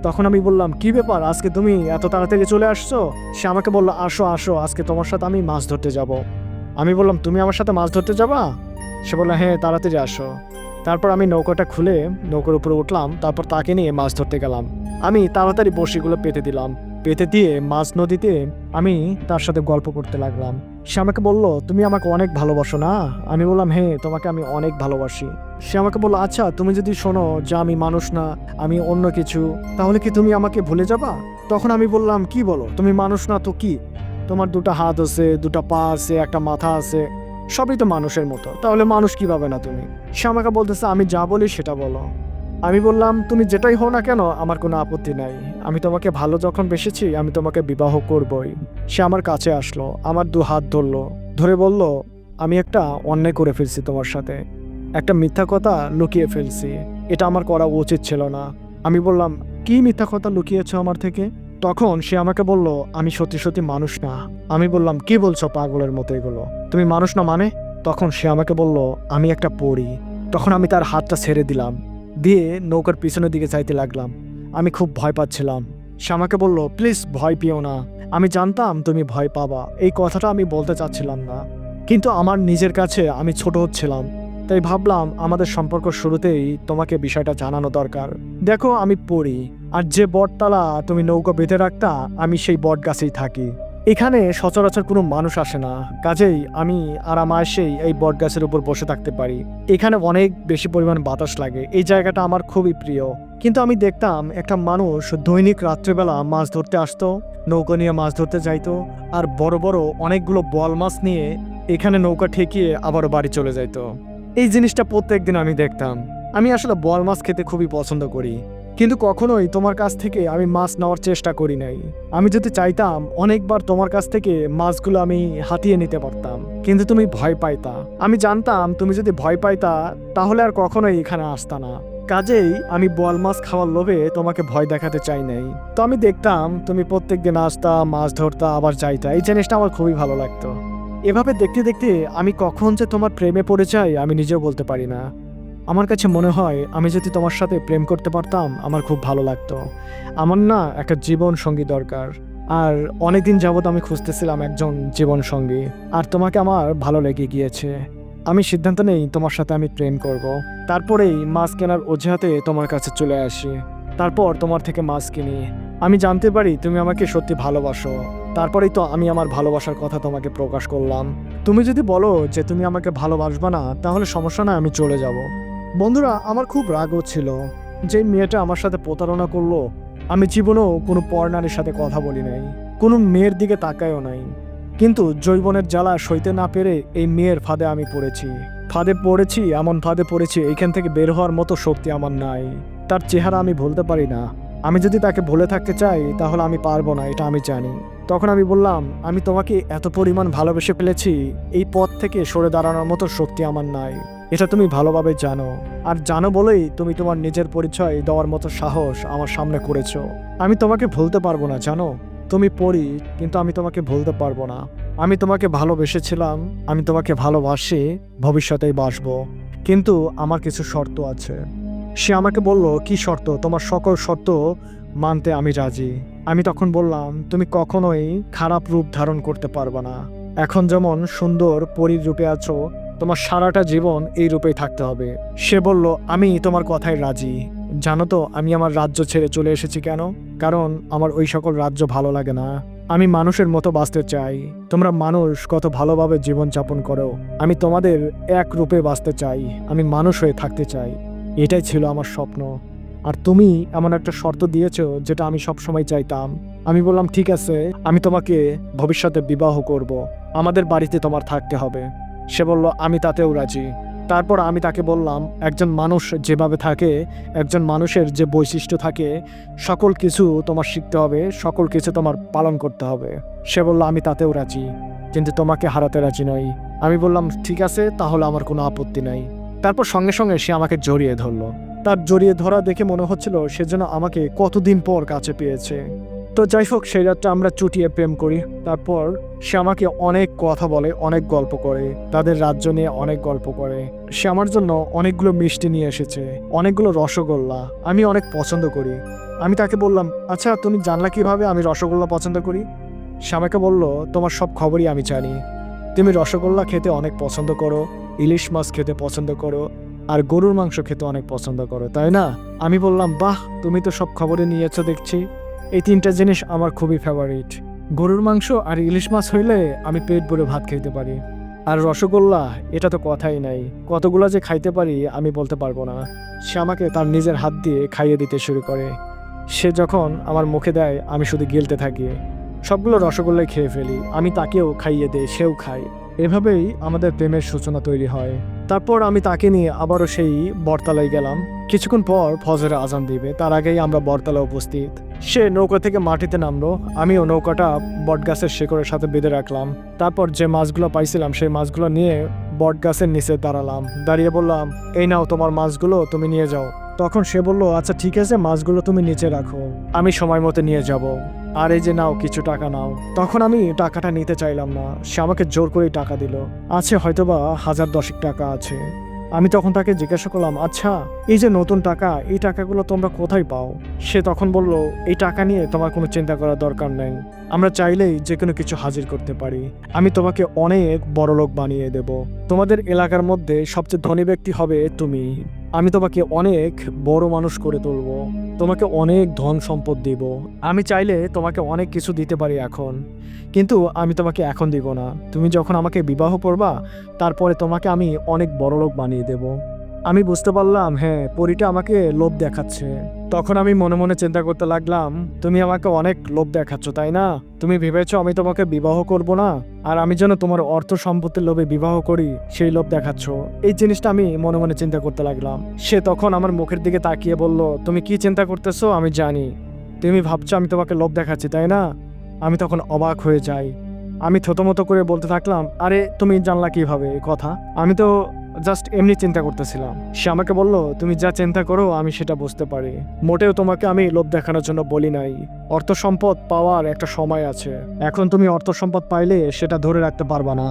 তখন আমি বললাম, কি ব্যাপার, আজকে তুমি এত তাড়াতাড়ি চলে আসছো? সে আমাকে বলল, আসো আসো, আজকে তোমার সাথে আমি মাছ ধরতে যাব। আমি বললাম, তুমি আমার সাথে মাছ ধরতে যাবা? সে বলল, হ্যাঁ, তাড়াতাড়ি আসো। তারপর আমি নৌকাটা খুলে নৌকার উপরে উঠলাম, তারপর তাকে নিয়ে মাছ ধরতে গেলাম। আমি তাড়াতাড়ি বড়শিগুলো পেতে দিলাম, পেতে দিয়ে মাছ নদীতে আমি তার সাথে গল্প করতে লাগলাম। সে আমাকে বলল, তুমি আমাকে অনেক ভালোবাসো না? আমি বললাম, হ্যাঁ, তোমাকে আমি অনেক ভালোবাসি। সে আমাকে বলল, আচ্ছা, তুমি যদি শোনো যে আমি মানুষ না, আমি অন্য কিছু, তাহলে কি তুমি আমাকে ভুলে যাবা? তখন আমি বললাম, কি বলো, তুমি মানুষ না তো কি? তোমার দুটো হাত আছে, দুটো পা আছে, একটা মাথা আছে, সবই তো মানুষের মতো, তাহলে মানুষ কিভাবে না তুমি? সে আমাকে বলতেছে, আমি যা বলি সেটা বলো। আমি বললাম, তুমি যেটাই হও না কেন আমার কোনো আপত্তি নাই। আমি তোমাকে ভালো যখন বেসেছি, আমি তোমাকে বিবাহ করবই। সে আমার কাছে আসলো, আমার দু হাত ধরলো, ধরে বলল, আমি একটা অন্যায় করে ফেলছি তোমার সাথে, একটা মিথ্যা কথা লুকিয়ে ফেলছি, এটা আমার করা উচিত ছিল না। আমি বললাম, কি মিথ্যা কথা লুকিয়েছো আমার থেকে? তখন সে আমাকে বলল, আমি সত্যি সত্যি মানুষ না। আমি বললাম, কি বলছো পাগলের মতো এগুলো, তুমি মানুষ না মানে? তখন সে আমাকে বলল, আমি একটা পরী। তখন আমি তার হাতটা ছেড়ে দিলাম, দিয়ে নৌকার পিছনের দিকে যাইতে লাগলাম। আমি খুব ভয় পাচ্ছিলাম। সে আমাকে বলল, প্লিজ ভয় পেও না। আমি জানতাম তুমি ভয় পাবা, এই কথাটা আমি বলতে চাচ্ছিলাম না, কিন্তু আমার নিজের কাছে আমি ছোট হচ্ছিলাম, তাই ভাবলাম আমাদের সম্পর্ক শুরুতেই তোমাকে বিষয়টা জানানো দরকার। দেখো, আমি পড়ি, আর যে বটতলা তুমি নৌকা বেঁধে রাখতা, আমি সেই বট গাছেই থাকি। এখানে সচরাচর কোনো মানুষ আসে না, কাজেই আমি আরামায়েশেই এই বট গাছের উপর বসে থাকতে পারি। এখানে অনেক বেশি পরিমাণ বাতাস লাগে, এই জায়গাটা আমার খুবই প্রিয়। কিন্তু আমি দেখতাম একটা মানুষ দৈনিক রাত্রেবেলা মাছ ধরতে আসতো, নৌকা নিয়ে মাছ ধরতে যাইতো, আর বড় বড় অনেকগুলো বোয়াল মাছ নিয়ে এখানে নৌকা ঠেকিয়ে আবারও বাড়ি চলে যাইতো। এই জিনিসটা প্রত্যেকদিন আমি দেখতাম। আমি আসলে বোয়াল মাছ খেতে খুবই পছন্দ করি, কিন্তু কখনোই তোমার কাছ থেকে আমি মাছ নেওয়ার চেষ্টা করি নাই। আমি যদি চাইতাম, অনেকবার তোমার কাছ থেকে মাছগুলো আমি হাতিয়ে নিতে পারতাম, কিন্তু তুমি ভয় পাইতা। আমি জানতাম তুমি যদি ভয় পাইতা তাহলে আর কখনোই এখানে আসতা না, কাজেই আমি বোয়াল মাছ খাওয়ার লোভে তোমাকে ভয় দেখাতে চাই নাই। তো আমি দেখতাম তুমি প্রত্যেকদিন আসতা, মাছ ধরতা, আবার যাইতা, এই জিনিসটা আমার খুবই ভালো লাগতো। এভাবে দেখতে দেখতে আমি কখন যে তোমার প্রেমে পড়ে যাই আমি নিজেও বলতে পারি না। আমার কাছে মনে হয় আমি যদি তোমার সাথে প্রেম করতে পারতাম আমার খুব ভালো লাগতো। আমার না একটা জীবন সঙ্গী দরকার, আর অনেকদিন যাবৎ আমি খুঁজতেছিলাম একজন জীবন সঙ্গী, আর তোমাকে আমার ভালো লেগে গিয়েছে। আমি সিদ্ধান্ত নেই তোমার সাথে আমি প্রেম করব। তারপরেই মাছ কেনার অজুহাতে তোমার কাছে চলে আসি, তারপর তোমার থেকে মাছ কিনি। আমি জানতে পারি তুমি আমাকে সত্যি ভালোবাসো, তারপরেই তো আমি আমার ভালোবাসার কথা তোমাকে প্রকাশ করলাম। তুমি যদি বলো যে তুমি আমাকে ভালোবাসবা না, তাহলে সমস্যা না, আমি চলে যাব। বন্ধুরা, আমার খুব রাগ হচ্ছিল যে মেয়েটা আমার সাথে প্রতারণা করলো। আমি জীবনেও কোনো পরনারীর সাথে কথা বলি নাই, কোনো মেয়ের দিকে তাকায়ও নাই, কিন্তু যৌবনের জ্বালা সইতে না পেরে এই মেয়ের ফাঁদে আমি পড়েছি। ফাঁদে পড়েছি, এমন ফাঁদে পড়েছি এইখান থেকে বের হওয়ার মতো শক্তি আমার নাই। তার চেহারা আমি ভুলতে পারি না। আমি যদি তাকে ভুলে থাকতে চাই তাহলে আমি পারবো না, এটা আমি জানি। তখন আমি বললাম, আমি তোমাকে এত পরিমাণ ভালোবেসে ফেলেছি, এই পথ থেকে সরে দাঁড়ানোর মতো শক্তি আমার নাই, এটা তুমি ভালোভাবে জানো। আর জানো বলেই তুমি তোমার নিজের পরিচয় দেওয়ার মতো সাহস আমার সামনে করেছো। আমি তোমাকে ভুলতে পারবো না, জানো। তুমি পড়ি, কিন্তু আমি তোমাকে ভুলতে পারবো না। আমি তোমাকে ভালোবেসেছিলাম, আমি তোমাকে ভালোবাসি, ভবিষ্যতেই বাসবো, কিন্তু আমার কিছু শর্ত আছে। সে আমাকে বলল, কি শর্ত? তোমার সকল শর্ত মানতে আমি রাজি। আমি তখন বললাম, তুমি কখনোই খারাপ রূপ ধারণ করতে পারবে না। এখন যেমন সুন্দর পরীর রূপে আছো, তোমার সারাটা জীবন এই রূপেই থাকতে হবে। সে বলল, আমি তোমার কথায় রাজি। জানো তো আমি আমার রাজ্য ছেড়ে চলে এসেছি কেন? কারণ আমার ওই সকল রাজ্য ভালো লাগে না। আমি মানুষের মতো বাঁচতে চাই। তোমরা মানুষ কত ভালোভাবে জীবনযাপন করো, আমি তোমাদের এক রূপে বাঁচতে চাই, আমি মানুষ হয়ে থাকতে চাই। এটাই ছিল আমার স্বপ্ন। আর তুমি এমন একটা শর্ত দিয়েছো যেটা আমি সবসময় চাইতাম। আমি বললাম, ঠিক আছে, আমি তোমাকে ভবিষ্যতে বিবাহ করব, আমাদের বাড়িতে তোমার থাকতে হবে। সে বলল, আমি তাতেও রাজি। তারপর আমি তাকে বললাম, একজন মানুষ যেভাবে থাকে, একজন মানুষের যে বৈশিষ্ট্য থাকে, সকল কিছু তোমার শিখতে হবে, সকল কিছু তোমার পালন করতে হবে। সে বলল, আমি তাতেও রাজি, কিন্তু তোমাকে হারাতে রাজি নই। আমি বললাম, ঠিক আছে, তাহলে আমার কোনো আপত্তি নাই। তারপর সঙ্গে সঙ্গে সে আমাকে জড়িয়ে ধরলো। তার জড়িয়ে ধরা দেখে মনে হচ্ছিল সে যেন আমাকে কতদিন পর কাছে পেয়েছে। তো যাই হোক, সেই রাতটা আমরা চুটিয়ে প্রেম করি। তারপর সে আমাকে অনেক কথা বলে, অনেক গল্প করে, তাদের রাজ্য নিয়ে অনেক গল্প করে। সে আমার জন্য অনেকগুলো মিষ্টি নিয়ে এসেছে, অনেকগুলো রসগোল্লা। আমি অনেক পছন্দ করি। আমি তাকে বললাম, আচ্ছা তুমি জানলা কিভাবে আমি রসগোল্লা পছন্দ করি? সে আমাকে বলল, তোমার সব খবরই আমি জানি। তুমি রসগোল্লা খেতে অনেক পছন্দ করো, ইলিশ মাছ খেতে পছন্দ করো, আর গরুর মাংস খেতে অনেক পছন্দ করো, তাই না? আমি বললাম, বাহ, তুমি তো সব খবরে নিয়েছো দেখছি। এই তিনটা জিনিস আমার খুবই ফেভারিট। গরুর মাংস আর ইলিশ মাছ হইলে আমি পেট ভরে ভাত খেতে পারি। আর রসগোল্লা, এটা তো কথাই নাই। কতগুলো যে খাইতে পারি আমি বলতে পারবো না। সে আমাকে তার নিজের হাত দিয়ে খাইয়ে দিতে শুরু করে। সে যখন আমার মুখে দেয় আমি শুধু গিলতে থাকি। সবগুলো রসগোল্লাই খেয়ে ফেলি। আমি তাকেও খাইয়ে দেই, সেও খায়। এভাবেই আমাদের প্রেমের সূচনা তৈরি হয়। তারপর আমি তাকে নিয়ে আবারও সেই বটতলায় গেলাম। কিছুক্ষণ পর ফজরের আজান দিবে, তার আগেই আমরা বটতলায় উপস্থিত। সে নৌকা থেকে মাটিতে নামলো। আমিও নৌকাটা বটগাছের শেকড়ের সাথে বেঁধে রাখলাম। তারপর যে মাছগুলো পাইছিলাম সেই মাছগুলো নিয়ে বটগাছের নিচে দাঁড়ালাম। দাঁড়িয়ে বললাম, এই নাও তোমার মাছগুলো, তুমি নিয়ে যাও। তখন সে বলল, আচ্ছা ঠিক আছে, মাছগুলো তুমি নিচে রাখো, আমি সময় মতো নিয়ে যাব। আর এই যে নাও, কিছু টাকা নাও। তখন আমি টাকাটা নিতে চাইলাম না। সে আমাকে জোর করেই টাকা দিল। আছে হয়তোবা 1010 টাকা আছে। আমি তখন তাকে জিজ্ঞাসা করলাম, আচ্ছা এই যে নতুন টাকা, এই টাকাগুলো তোমরা কোথায় পাও? সে তখন বলল, এই টাকা নিয়ে তোমার কোনো চিন্তা করার দরকার নেই। আমরা চাইলেই যে কোনো কিছু হাজির করতে পারি। আমি তোমাকে অনেক বড়লোক বানিয়ে দেব। তোমাদের এলাকার মধ্যে সবচেয়ে ধনী ব্যক্তি হবে তুমি। আমি তোমাকে অনেক বড় মানুষ করে তুলব। তোমাকে অনেক ধন সম্পদ দিব। আমি চাইলে তোমাকে অনেক কিছু দিতে পারি এখন, কিন্তু আমি তোমাকে এখন দিব না। তুমি যখন আমাকে বিবাহ করবা, তারপরে তোমাকে আমি অনেক বড়লোক বানিয়ে দেব। আমি বুঝতে পারলাম, হ্যাঁ, পরীটা আমাকে লোভ দেখাচ্ছে। তখন আমি মনে মনে চিন্তা করতে লাগলাম, তুমি আমাকে অনেক লোভ দেখাচ্ছ, তাই না? তুমি ভেবেছো আমি তোমাকে বিবাহ করব না, আর আমি যেন তোমার অর্থ সম্পত্তির লোভে বিবাহ করি, সেই লোভ দেখাচ্ছ। এই জিনিসটা আমি মনে মনে চিন্তা করতে লাগলাম। সে তখন আমার মুখের দিকে তাকিয়ে বলল, তুমি কি চিন্তা করতেছো আমি জানি। তুমি ভাবছো আমি তোমাকে লোভ দেখাচ্ছি, তাই না? আমি তখন অবাক হয়ে যাই। আমি থতমত করে বলতে থাকলাম, আরে তুমি জানলা কিভাবে এই কথা? আমি তো জাস্ট এমনি চিন্তা করতেছিলাম। সে আমাকে বলল, তুমি যা চিন্তা করো আমি সেটা বুঝতে পারি। মোটেও তোমাকে আমি লোভ দেখানোর জন্য বলি নাই। অর্থ সম্পদ পাওয়ার একটা সময় আছে। এখন তুমি অর্থ সম্পদ পাইলে সেটা ধরে রাখতে পারবা না।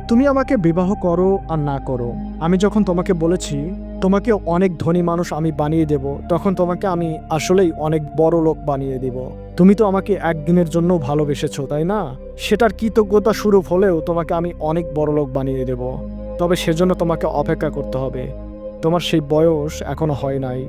তুমি আমাকে বিবাহ করো আর না করো, আমি যখন তোমাকে বলেছি তোমাকে অনেক ধনী মানুষ আমি বানিয়ে দেব, তখন তোমাকে আমি আসলেই অনেক বড় লোক বানিয়ে দিব। তুমি তো আমাকে একদিনের জন্য ভালোবেসেছো, তাই না? সেটার কৃতজ্ঞতা স্বরূপ হলেও তোমাকে আমি অনেক বড় লোক বানিয়ে দেব। তবে সেজন্য তোমাকে অপেক্ষা করতে হবে। তোমার সেই বয়স এখনো হয় নাই।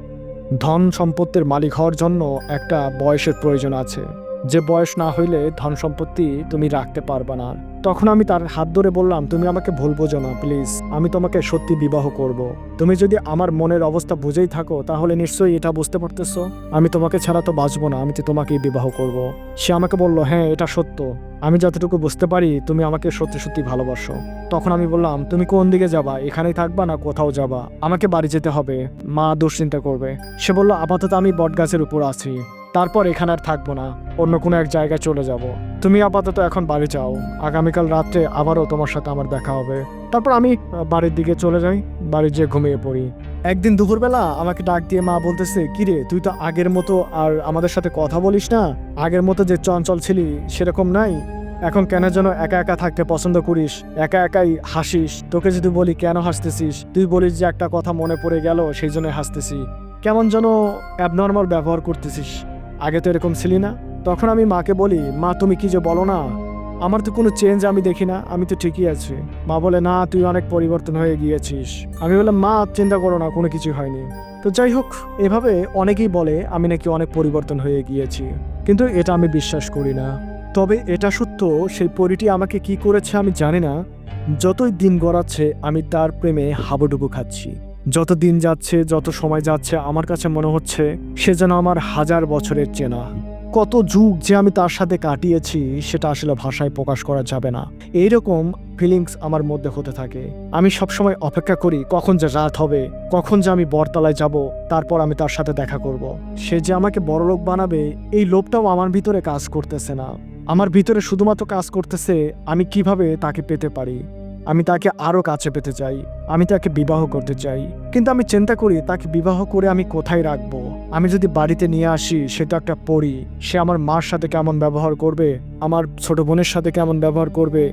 ধন সম্পত্তির মালিক হওয়ার জন্য একটা বয়সের প্রয়োজন আছে, যে বয়স না হইলে ধন সম্পত্তি তুমি রাখতে পারবা না। তখন আমি তার হাত ধরে বললাম, তুমি আমাকে ভুল বোঝো না প্লিজ, আমি তোমাকে সত্যি বিবাহ করব। তুমি যদি আমার মনের অবস্থা বুঝেই থাকো, তাহলে নিশ্চয়ই এটা বুঝতে পারতেছো আমি তোমাকে ছাড়া তো বাঁচবো না, আমি তো তোমাকেই বিবাহ করব। সে আমাকে বলল, হ্যাঁ এটা সত্য, আমি যতটুকু বুঝতে পারি তুমি আমাকে সত্যি সত্যি ভালোবাসো। তখন আমি বললাম, তুমি কোন দিকে যাবা, এখানেই থাকবা না কোথাও যাবা? আমাকে বাড়ি যেতে হবে, মা দুশ্চিন্তা করবে। সে বলল, আপাতত আমি বটগাছের উপর আছি, তারপর এখানে আর থাকবো না, অন্য কোনো এক জায়গায় চলে যাব। তুমি আপাতত এখন বাড়ি যাও, আগামীকাল রাত্রে আবারও তোমার সাথে আমার দেখা হবে। তারপর আমি বাড়ির দিকে চলে যাই, বাড়ি যেয়ে ঘুমিয়ে পড়ি। একদিন দুপুরবেলা আমাকে ডাক দিয়ে মা বলতেছে, কিরে তুই তো আগের মতো আর আমাদের সাথে কথা বলিস না, আগের মতো যে চঞ্চল ছিলি সেরকম নাই, এখন কেন যেন একা একা থাকতে পছন্দ করিস, একা একাই হাসিস। তোকে যদি বলি কেন হাসতেছিস, তুই বলিস যে একটা কথা মনে পড়ে গেল সেই জন্য হাসতেছি। কেমন যেন অ্যাবনর্মাল ব্যবহার করতেছিস, আগে তো এরকম ছিলি না। তখন আমি মাকে বলি, মা তুমি কি যে বলো না, আমার তো কোনো চেঞ্জ আমি দেখি না, আমি তো ঠিকই আছি। মা বলে, না তুই অনেক পরিবর্তন হয়ে গিয়েছিস। আমি বললাম, মা চিন্তা করো না, কোনো কিছু হয়নি। তো যাই হোক, এভাবে অনেকেই বলে আমি নাকি অনেক পরিবর্তন হয়ে গিয়েছি, কিন্তু এটা আমি বিশ্বাস করি না। তবে এটা সত্য, সেই পরীটি আমাকে কি করেছে আমি জানি না। যতই দিন গড়াচ্ছে আমি তার প্রেমে হাবুডুবু খাচ্ছি। যত দিন যাচ্ছে, যত সময় যাচ্ছে, আমার কাছে মনে হচ্ছে সে যেন আমার 1000 বছরের চেনা। কত যুগ যে আমি তার সাথে কাটিয়েছি সেটা আসলে ভাষায় প্রকাশ করা যাবে না। এইরকম ফিলিংস আমার মধ্যে হতে থাকে। আমি সবসময় অপেক্ষা করি কখন যে রাত হবে, কখন যে আমি বটতলায় যাব, তারপর আমি তার সাথে দেখা করব। সে যে আমাকে বড়লোক বানাবে এই লোভটাও আমার ভিতরে কাজ করতেছে না। আমার ভিতরে শুধুমাত্র কাজ করতেছে আমি কিভাবে তাকে পেতে পারি। আমি তাকে আরো কাছে পেতে চাই, আমি তাকে বিবাহ করতে চাই। কিন্তু আমি চিন্তা করি তাকে বিবাহ করে আমি কোথায় রাখবো। আমি যদি বাড়িতে নিয়ে আসি সে তো একটা পরী, সে আমার মার সাথে কেমন ব্যবহার করবে, আমার ছোট বোনের সাথে কেমন ব্যবহার করবে,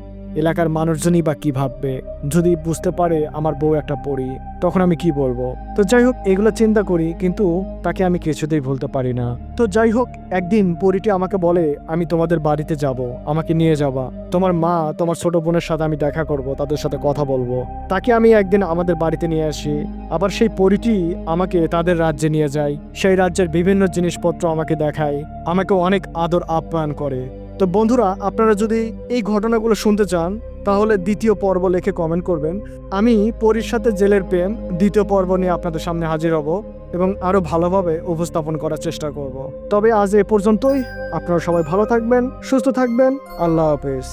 এলাকার মানুষজনই বা কি ভাববে যদি বুঝতে পারে আমার বউ একটা পরী, তখন আমি কি বলবো। তো যাই হোক, এগুলো চিন্তা করি, কিন্তু তাকে আমি কিছুতেই ভুলতে পারি না। তো যাই হোক, একদিন পরীটি আমাকে বলে আমি তোমাদের বাড়িতে যাব, আমাকে নিয়ে যাবা, তোমার মা তোমার ছোট বোনের সাথে আমি দেখা করব, তাদের সাথে কথা বলবো। তাকে আমি একদিন আমাদের বাড়িতে নিয়ে আসি। আবার সেই পরীটি আমাকে তাদের রাজ্যে নিয়ে যায়, সেই রাজ্যের বিভিন্ন জিনিসপত্র আমাকে দেখায়, আমাকে অনেক আদর আপ্যায়ন করে। তো বন্ধুরা, আপনারা যদি এই ঘটনাগুলো শুনতে চান তাহলে দ্বিতীয় পর্ব লিখে কমেন্ট করবেন। আমি পরীর সাথে জেলের প্রেম দ্বিতীয় পর্ব নিয়ে আপনাদের সামনে হাজির হব এবং আরো ভালোভাবে উপস্থাপন করার চেষ্টা করব। তবে আজ এ পর্যন্তই। আপনারা সবাই ভালো থাকবেন, সুস্থ থাকবেন। আল্লাহ হাফেজ।